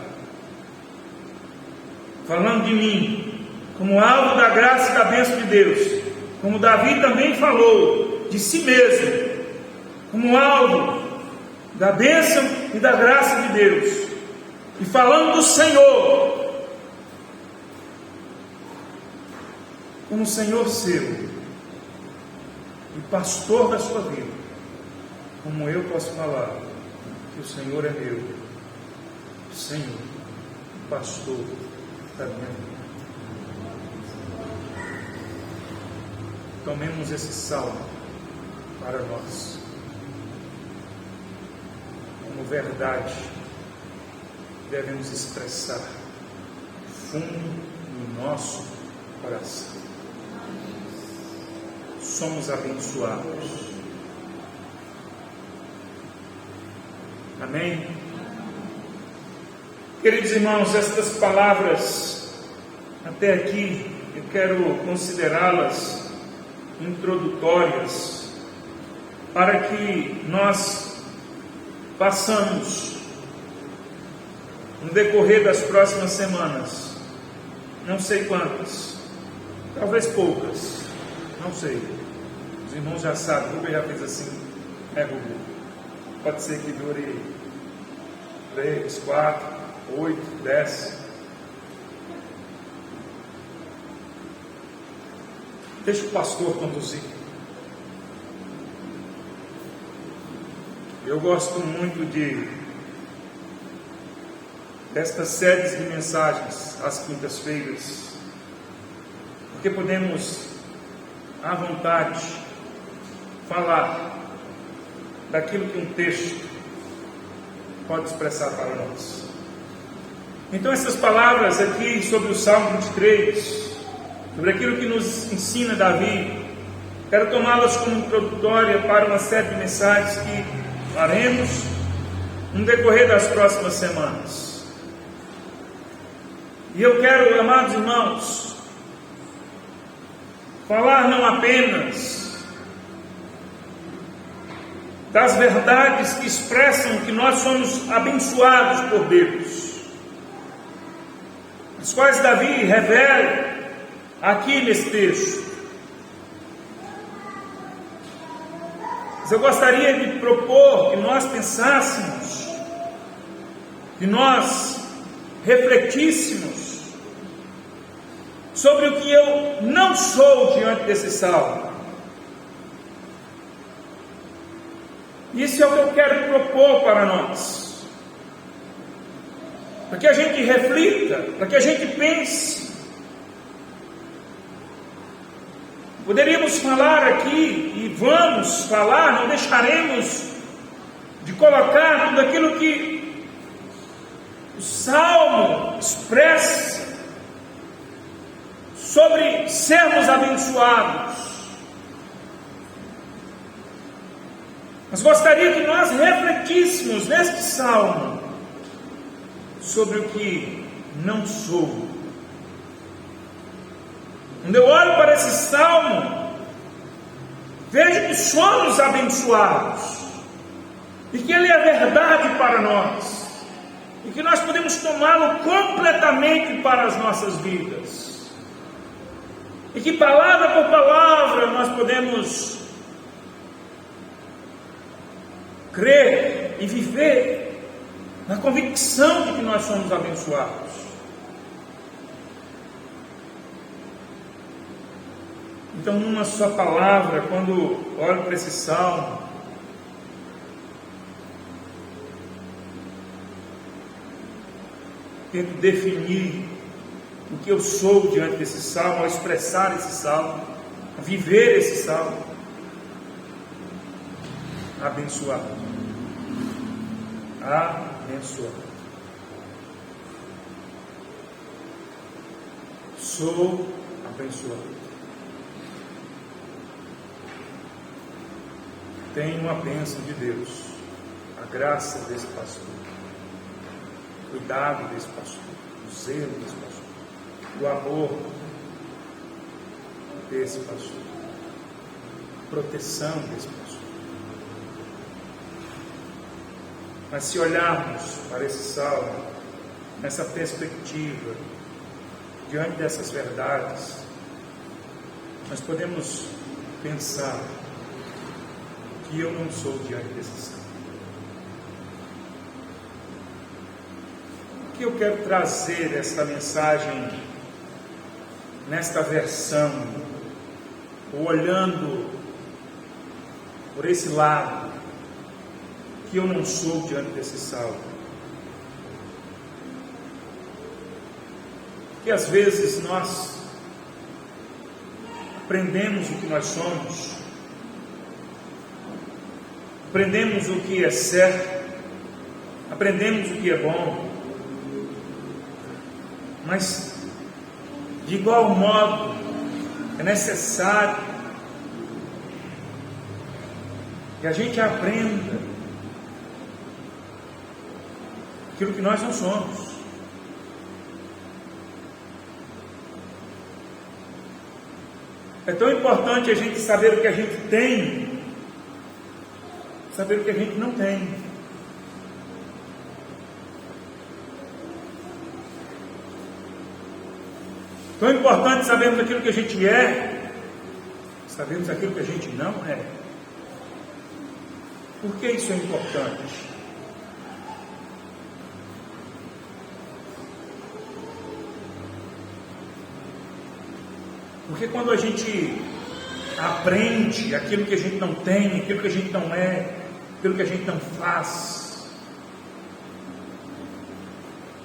falando de mim, como alvo da graça e da bênção de Deus, como Davi também falou de si mesmo, como alvo da bênção e da graça de Deus, e falando do Senhor, como Senhor seu, e pastor da sua vida, como eu posso falar que o Senhor é meu, Senhor, pastor da minha vida. Tomemos esse salmo para nós, como verdade, devemos expressar fundo no nosso coração. Somos abençoados. Amém? Queridos irmãos, estas palavras, até aqui, eu quero considerá-las introdutórias, para que nós façamos, no decorrer das próximas semanas, não sei quantas, talvez poucas, não sei, os irmãos já sabem, o Rubem já fez assim, Rubem, pode ser que dure 3, 4, 8, 10, deixa o pastor conduzir. Eu gosto muito destas séries de mensagens às quintas-feiras, porque podemos à vontade falar daquilo que um texto pode expressar para nós. Então essas palavras aqui sobre o Salmo 23, sobre aquilo que nos ensina Davi, quero tomá-las como introdutória para uma série de mensagens que faremos no decorrer das próximas semanas. E eu quero, amados irmãos, falar não apenas das verdades que expressam que nós somos abençoados por Deus, as quais Davi revela aqui nesse texto. Mas eu gostaria de propor que nós pensássemos, que nós refletíssemos sobre o que eu não sou diante desse salmo. Isso é o que eu quero propor para nós, para que a gente reflita, para que a gente pense. Poderíamos falar aqui, e vamos falar, não deixaremos de colocar tudo aquilo que o Salmo expressa sobre sermos abençoados. Mas gostaria que nós refletíssemos neste Salmo sobre o que não sou. Quando eu olho para esse salmo, vejo que somos abençoados, e que ele é verdade para nós, e que nós podemos tomá-lo completamente para as nossas vidas, e que palavra por palavra nós podemos crer e viver na convicção de que nós somos abençoados. Então, numa só palavra, quando olho para esse salmo, tento definir o que eu sou diante desse salmo, ao expressar esse salmo, a viver esse salmo. Abençoado. Abençoado. Sou abençoado. Tenho a bênção de Deus, a graça desse pastor, o cuidado desse pastor, o zelo desse pastor, o amor desse pastor, a proteção desse pastor. Mas se olharmos para esse salmo, nessa perspectiva, diante dessas verdades, nós podemos pensar que eu não sou diante desse salmo. O que eu quero trazer essa mensagem nesta versão, olhando por esse lado, que eu não sou diante desse salmo? Que às vezes nós aprendemos o que nós somos, aprendemos o que é certo, aprendemos o que é bom, mas de igual modo é necessário que a gente aprenda aquilo que nós não somos. É tão importante a gente saber o que a gente tem, saber o que a gente não tem. Tão importante sabermos aquilo que a gente é, sabermos aquilo que a gente não é. Por que isso é importante? Porque quando a gente aprende aquilo que a gente não tem, aquilo que a gente não é, aquilo que a gente não faz,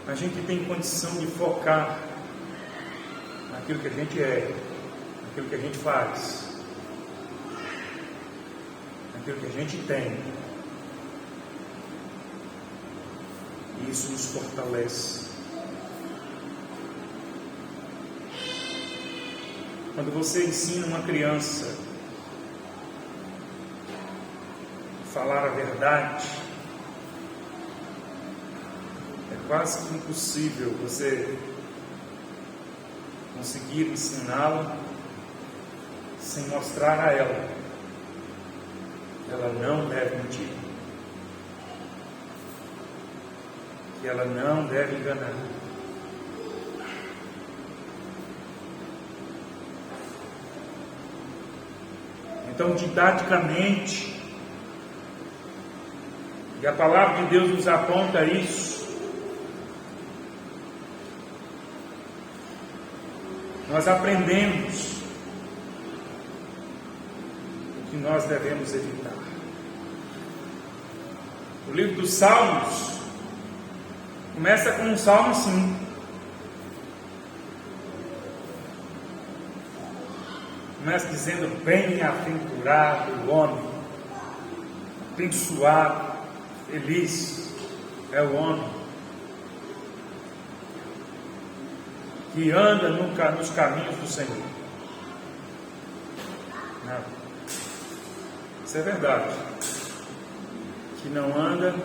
a gente tem condição de focar naquilo que a gente é, naquilo que a gente faz, naquilo que a gente tem. E isso nos fortalece. Quando você ensina uma criança a falar a verdade, é quase que impossível você conseguir ensiná-la sem mostrar a ela que ela não deve mentir, que ela não deve enganar. Então, didaticamente, e a palavra de Deus nos aponta isso, nós aprendemos o que nós devemos evitar. O livro dos Salmos começa com um salmo assim: começa dizendo: bem-aventurado o homem, abençoado, feliz é o homem que anda nos caminhos do Senhor. Não. Isso é verdade. Que não anda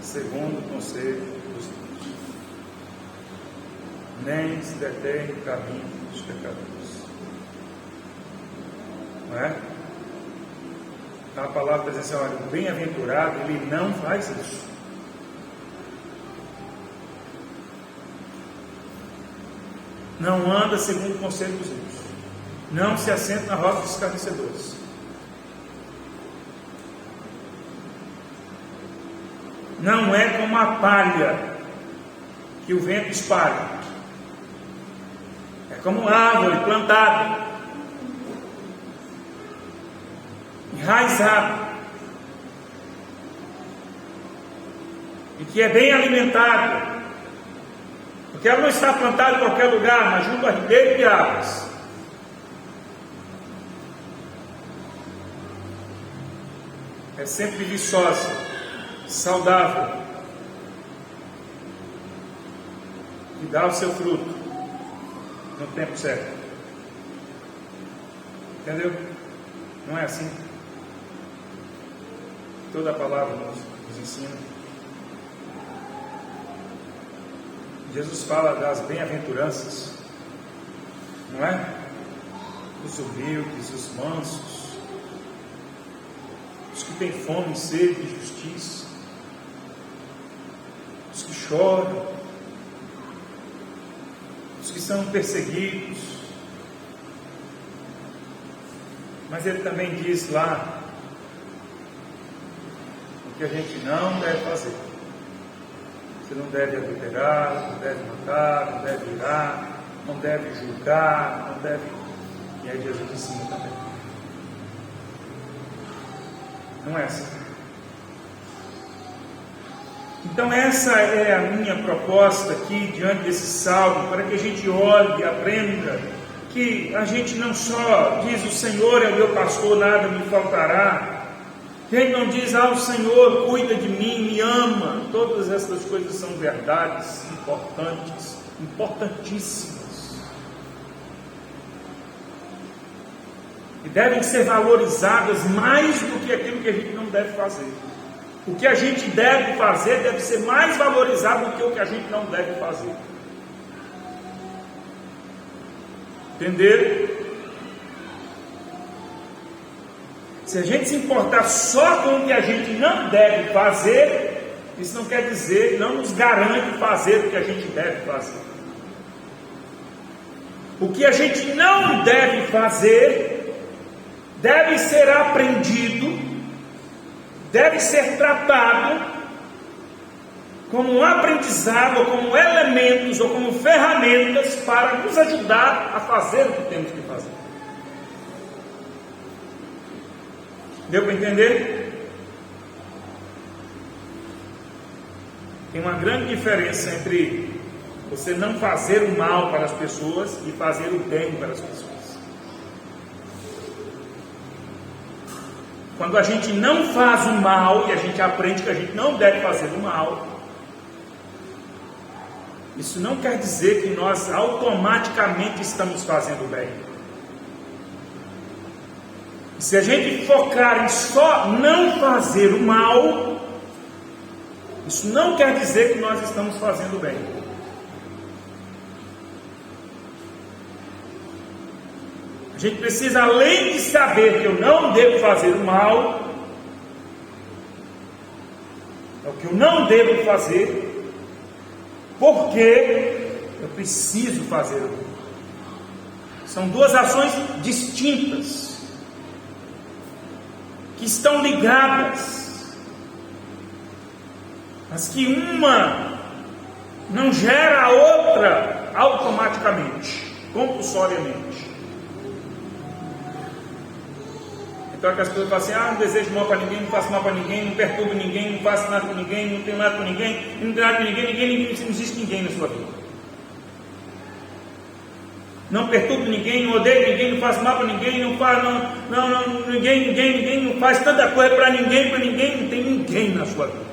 segundo o conselho dos ímpios, nem se detém no caminho dos pecadores. Não é? Então a palavra diz assim: olha, o bem-aventurado, ele não faz isso. Não anda segundo o conselho dos ímpios, não se assenta na roda dos escarnecedores. Não é como a palha que o vento espalha. É como uma árvore plantada, enraizada, e que é bem alimentada, porque ela não está plantada em qualquer lugar, mas junto a ribeiro de águas. É sempre viçosa, saudável, e dá o seu fruto no tempo certo. Entendeu? Não é assim? Toda a palavra nos ensina. Jesus fala das bem-aventuranças, não é? Os humildes, os mansos, os que têm fome e sede de justiça, os que choram, os que são perseguidos. Mas ele também diz lá o que a gente não deve fazer. Você não deve adulterar, não deve matar, não deve irar, não deve julgar, não deve... E aí Jesus ensina também. Não é assim. Então essa é a minha proposta aqui, diante desse salmo, para que a gente olhe e aprenda que a gente não só diz: o Senhor é o meu pastor, nada me faltará. Quem não diz: o Senhor cuida de mim, me ama. Todas essas coisas são verdades importantes, importantíssimas, e devem ser valorizadas mais do que aquilo que a gente não deve fazer. O que a gente deve fazer deve ser mais valorizado do que o que a gente não deve fazer. Entenderam? Se a gente se importar só com o que a gente não deve fazer, isso não quer dizer, não nos garante fazer o que a gente deve fazer. O que a gente não deve fazer deve ser aprendido, deve ser tratado como um aprendizado, ou como elementos, ou como ferramentas para nos ajudar a fazer o que temos que fazer. Deu para entender? Tem uma grande diferença entre você não fazer o mal para as pessoas e fazer o bem para as pessoas. Quando a gente não faz o mal e a gente aprende que a gente não deve fazer o mal, isso não quer dizer que nós automaticamente estamos fazendo o bem. Se a gente focar em só não fazer o mal, isso não quer dizer que nós estamos fazendo o bem. A gente precisa, além de saber que eu não devo fazer o mal, é o que eu não devo fazer, porque eu preciso fazer o bem. São duas ações distintas, que estão ligadas, mas que uma não gera a outra automaticamente, compulsoriamente. Então aquelas pessoas falam assim: não desejo mal para ninguém, não faço mal para ninguém, não perturbo ninguém, não faço nada com ninguém, não tenho nada com ninguém, não tenho nada com ninguém, não existe ninguém na sua vida. Não perturbo ninguém, não odeio ninguém, não faço mal para ninguém, ninguém não faz tanta coisa para ninguém, não tem ninguém na sua vida.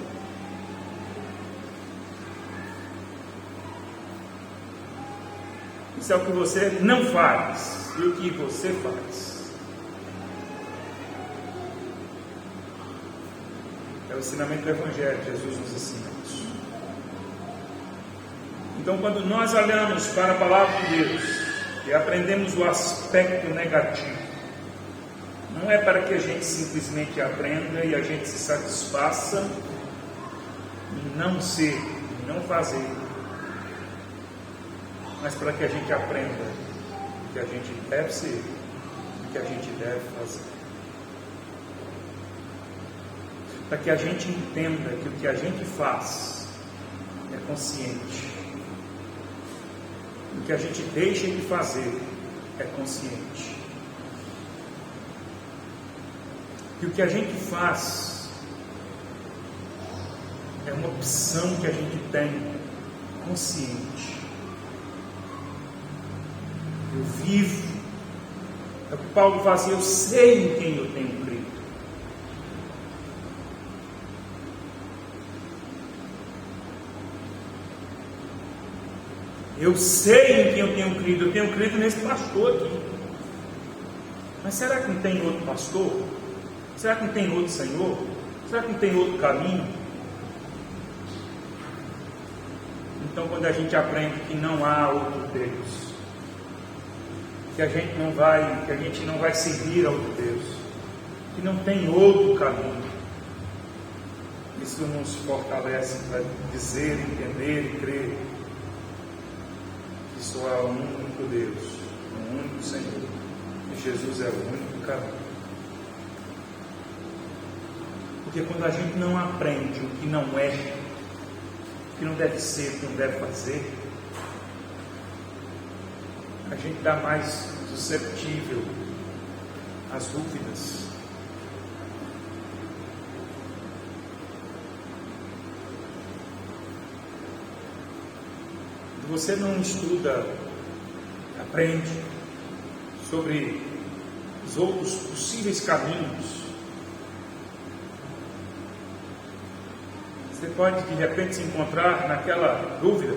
Isso é o que você não faz e o que você faz. É o ensinamento do Evangelho, Jesus nos ensina isso. Então, quando nós olhamos para a palavra de Deus e aprendemos o aspecto negativo, não é para que a gente simplesmente aprenda e a gente se satisfaça em não ser, em não fazer, mas para que a gente aprenda o que a gente deve ser, o que a gente deve fazer. Para que a gente entenda que o que a gente faz é consciente. O que a gente deixa de fazer é consciente. Que o que a gente faz é uma opção que a gente tem consciente. Eu vivo, é o que Paulo fazia, eu sei em quem eu tenho crido. Eu sei em quem eu tenho crido nesse pastor aqui. Mas será que não tem outro pastor? Será que não tem outro Senhor? Será que não tem outro caminho? Então, quando a gente aprende que não há outro Deus, que a gente não vai servir a outro Deus, que não tem outro caminho, isso nos fortalece para dizer, entender e crer que só há um único Deus, um único Senhor, e Jesus é o único caminho. Porque quando a gente não aprende o que não é, o que não deve ser, o que não deve fazer, a gente dá mais susceptível às dúvidas. Você não estuda, aprende sobre os outros possíveis caminhos. Você pode de repente se encontrar naquela dúvida.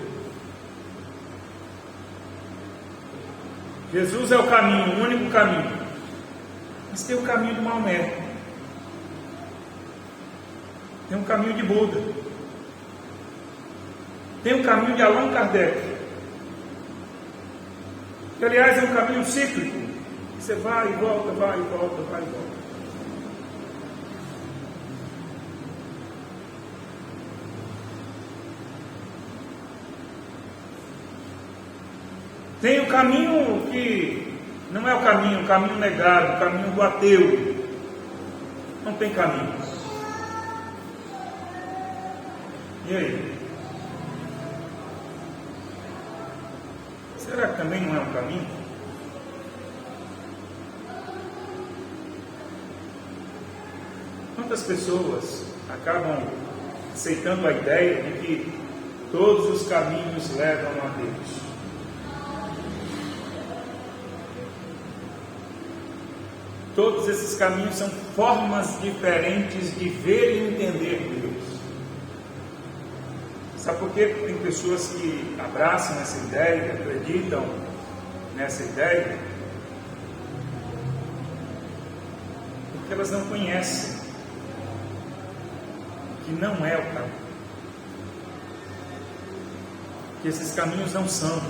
Jesus é o caminho, o único caminho. Mas tem o caminho do Maomé. Tem um caminho de Buda. Tem o caminho de Allan Kardec. Que aliás é um caminho cíclico. Você vai e volta, vai e volta, vai e volta. Tem o caminho que não é o caminho negado, o caminho do ateu. Não tem caminho. E aí? Será que também não é um caminho? Quantas pessoas acabam aceitando a ideia de que todos os caminhos levam a Deus? Todos esses caminhos são formas diferentes de ver e entender Deus. Sabe por quê? Tem pessoas que abraçam essa ideia, acreditam nessa ideia, porque elas não conhecem que não é o caminho. Que esses caminhos não são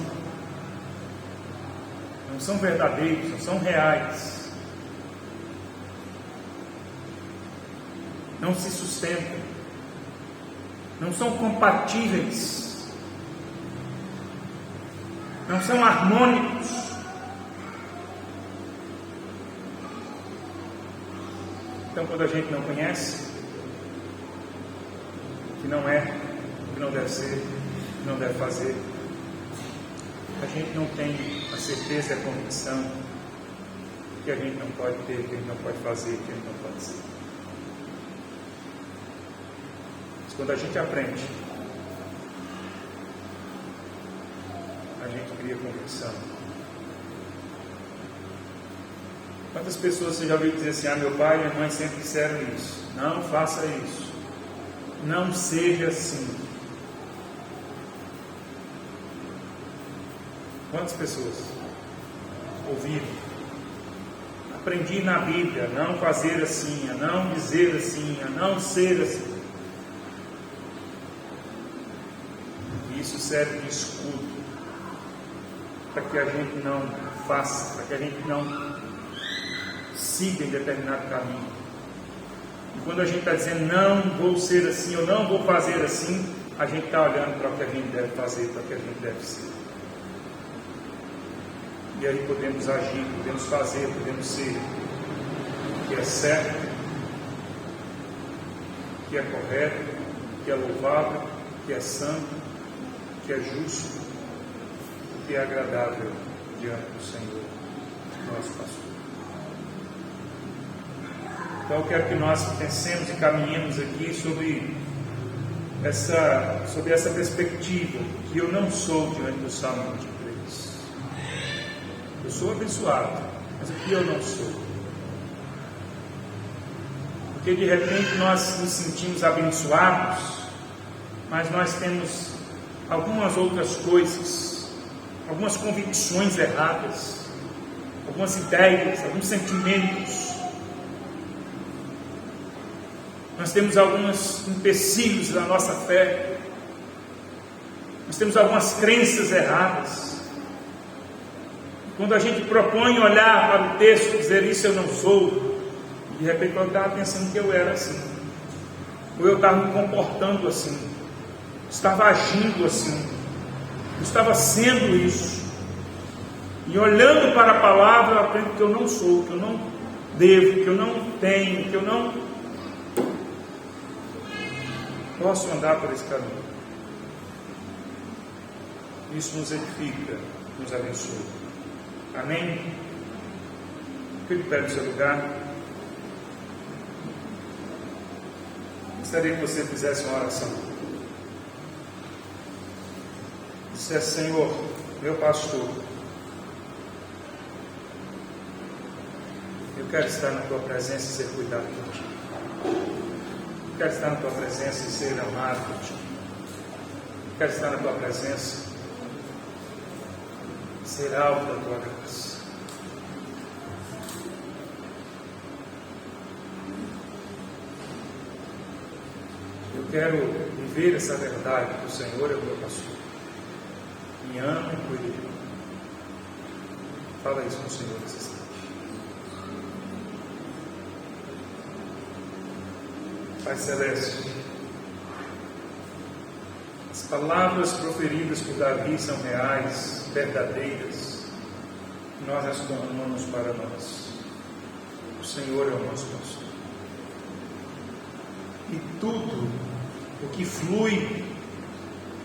verdadeiros, não são reais. Não se sustentam, não são compatíveis, não são harmônicos. Então, quando a gente não conhece, que não é, que não deve ser, que não deve fazer, a gente não tem a certeza e a convicção que a gente não pode ter, que a gente não pode fazer, que a gente não pode ser. Quando a gente aprende, a gente cria convicção. Quantas pessoas você já ouviu dizer assim: meu pai e minha mãe sempre disseram isso, não faça isso, não seja assim. Quantas pessoas ouviram? Aprendi na Bíblia a não fazer assim, a não dizer assim, a não ser assim. Isso serve de escudo para que a gente não faça, para que a gente não siga em determinado caminho. E quando a gente está dizendo não vou ser assim, ou não vou fazer assim, a gente está olhando para o que a gente deve fazer, para o que a gente deve ser. E aí podemos agir, podemos fazer, podemos ser o que é certo, o que é correto, o que é louvável, o que é santo, que é justo, que é agradável diante do Senhor, nosso pastor. Então eu quero que nós pensemos e caminhemos aqui sobre sobre essa perspectiva que eu não sou diante do Salmo 23. Eu sou abençoado, mas aqui eu não sou. Porque de repente nós nos sentimos abençoados, mas nós temos algumas outras coisas, algumas convicções erradas, algumas ideias, alguns sentimentos. Nós temos alguns empecilhos da nossa fé. Nós temos algumas crenças erradas. Quando a gente propõe olhar para o texto e dizer isso eu não sou, de repente eu estava pensando que eu era assim, ou eu estava me comportando assim, estava agindo assim, estava sendo isso. E olhando para a palavra eu aprendo que eu não sou, que eu não devo, que eu não tenho, que eu não posso andar por esse caminho. Isso nos edifica, nos abençoa. Amém? Fique de pé no seu lugar. Gostaria que você fizesse uma oração. Dissesse: Senhor, meu pastor, eu quero estar na tua presença e ser cuidado por ti. Eu quero estar na tua presença e ser amado por ti. Eu quero estar na tua presença e ser alvo da tua graça. Eu quero viver essa verdade que o Senhor é o meu pastor. Me ama e cuida de mim. Fala isso com o Senhor nesse instante. Pai Celeste, as palavras proferidas por Davi são reais, verdadeiras, e nós as tomamos para nós. O Senhor é o nosso pastor. E tudo o que flui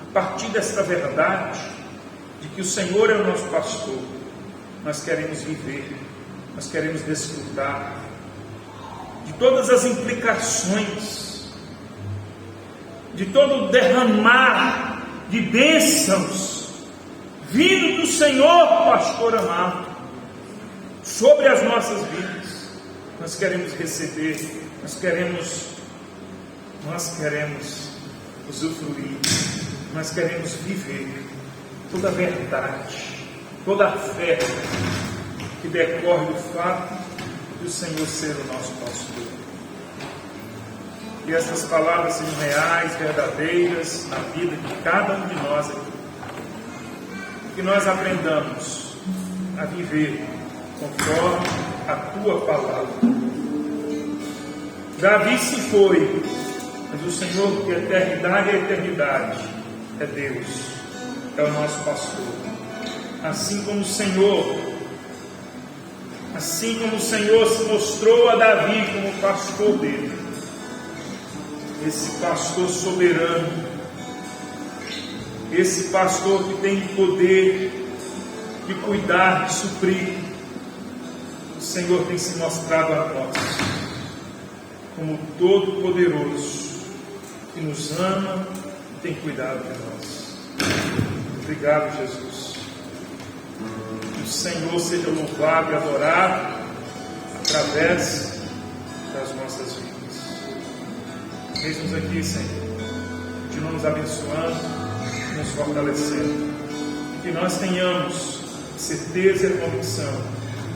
a partir desta verdade, de que o Senhor é o nosso pastor, nós queremos viver, nós queremos desfrutar de todas as implicações, de todo o derramar de bênçãos vindo do Senhor, pastor amado, sobre as nossas vidas. Nós queremos receber, nós queremos usufruir, nós queremos viver toda a verdade, toda a fé que decorre do fato do Senhor ser o nosso pastor. Que essas palavras sejam reais, verdadeiras na vida de cada um de nós aqui. Que nós aprendamos a viver conforme a tua palavra. Davi se foi, mas o Senhor, que eternidade é eternidade, é Deus, é o nosso pastor. Assim como o Senhor se mostrou a Davi como pastor dele, esse pastor soberano, esse pastor que tem poder de cuidar, de suprir, o Senhor tem se mostrado a nós como todo-poderoso, que nos ama e tem cuidado de nós. Obrigado, Jesus. Que o Senhor seja louvado e adorado através das nossas vidas. Eis-nos aqui, Senhor. Continua nos abençoando, nos fortalecendo. Que nós tenhamos certeza e convicção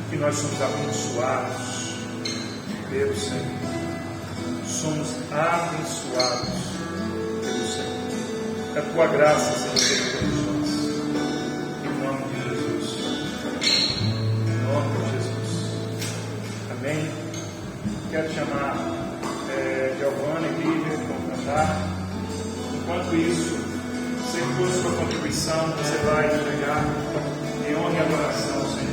que nós somos abençoados. Deus, Senhor. Somos abençoados pelo Senhor. É a tua graça, Senhor, seja sobre nós. Em nome de Jesus. Em nome de Jesus. Amém. Quero chamar Giovanna e Lívia para cantar. Enquanto isso, se for sua contribuição, você vai entregar em honra e adoração ao Senhor.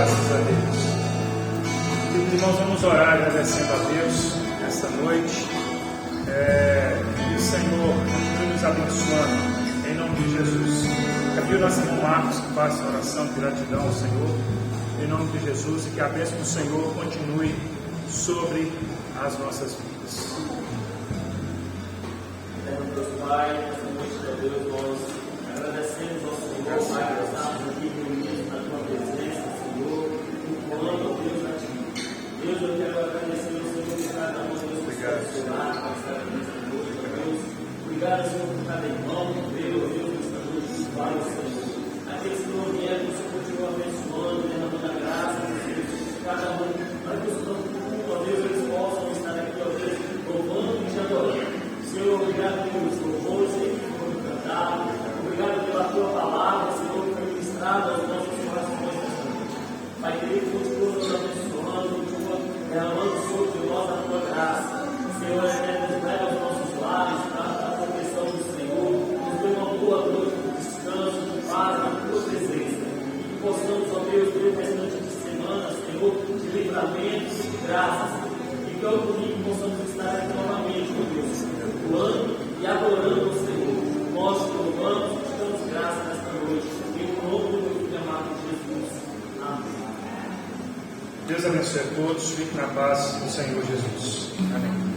Graças a Deus. Irmãos, vamos orar agradecendo a Deus esta noite. Que o Senhor continue nos abençoando, em nome de Jesus. Aqui o nosso irmão Marcos que faça oração de gratidão ao Senhor, em nome de Jesus, e que a bênção do Senhor continue sobre as nossas vidas. Deus Pai, nessa noite, meu Deus, nós agradecemos ao Senhor, Pai, por estarmos aqui reunidos na Tua presença, Senhor, cultuando, Deus, a Ti. Deus, eu quero agradecer ao Senhor por cada um, Deus, por estar do seu lado, por estar aqui nessa noite, Deus. Obrigado, Senhor, por cada irmão, por Deus, nessa noite, Pai, Senhor. Aqueles que não vieram, o Senhor continua abençoando, derramando a graça, Deus, cada um, para que o Senhor, ó Deus, eles possam estar aqui, ó Deus, louvando e te adorando. Senhor, obrigado pelos louvores que foram cantados, obrigado pela Tua palavra, Senhor, que foi ministrada aos nossos corações nessa noite. Pai querido, continua nos abençoando, continua derramando sobre nós a Tua graça. Senhor, nos leva aos nossos lares para a proteção do Senhor, nos dê uma boa noite de descanso, de paz, na Tua presença. E que possamos, ó Deus, ter o restante de semana, Senhor, de livramento e de graça, Senhor. E que ao domingo possamos estar aqui novamente, ó Deus, e adorando o Senhor. Nós te louvamos e te damos graça nesta noite. Em nome do Filho amado Jesus. Amém. Deus abençoe a todos. Fique na paz do Senhor Jesus. Amém.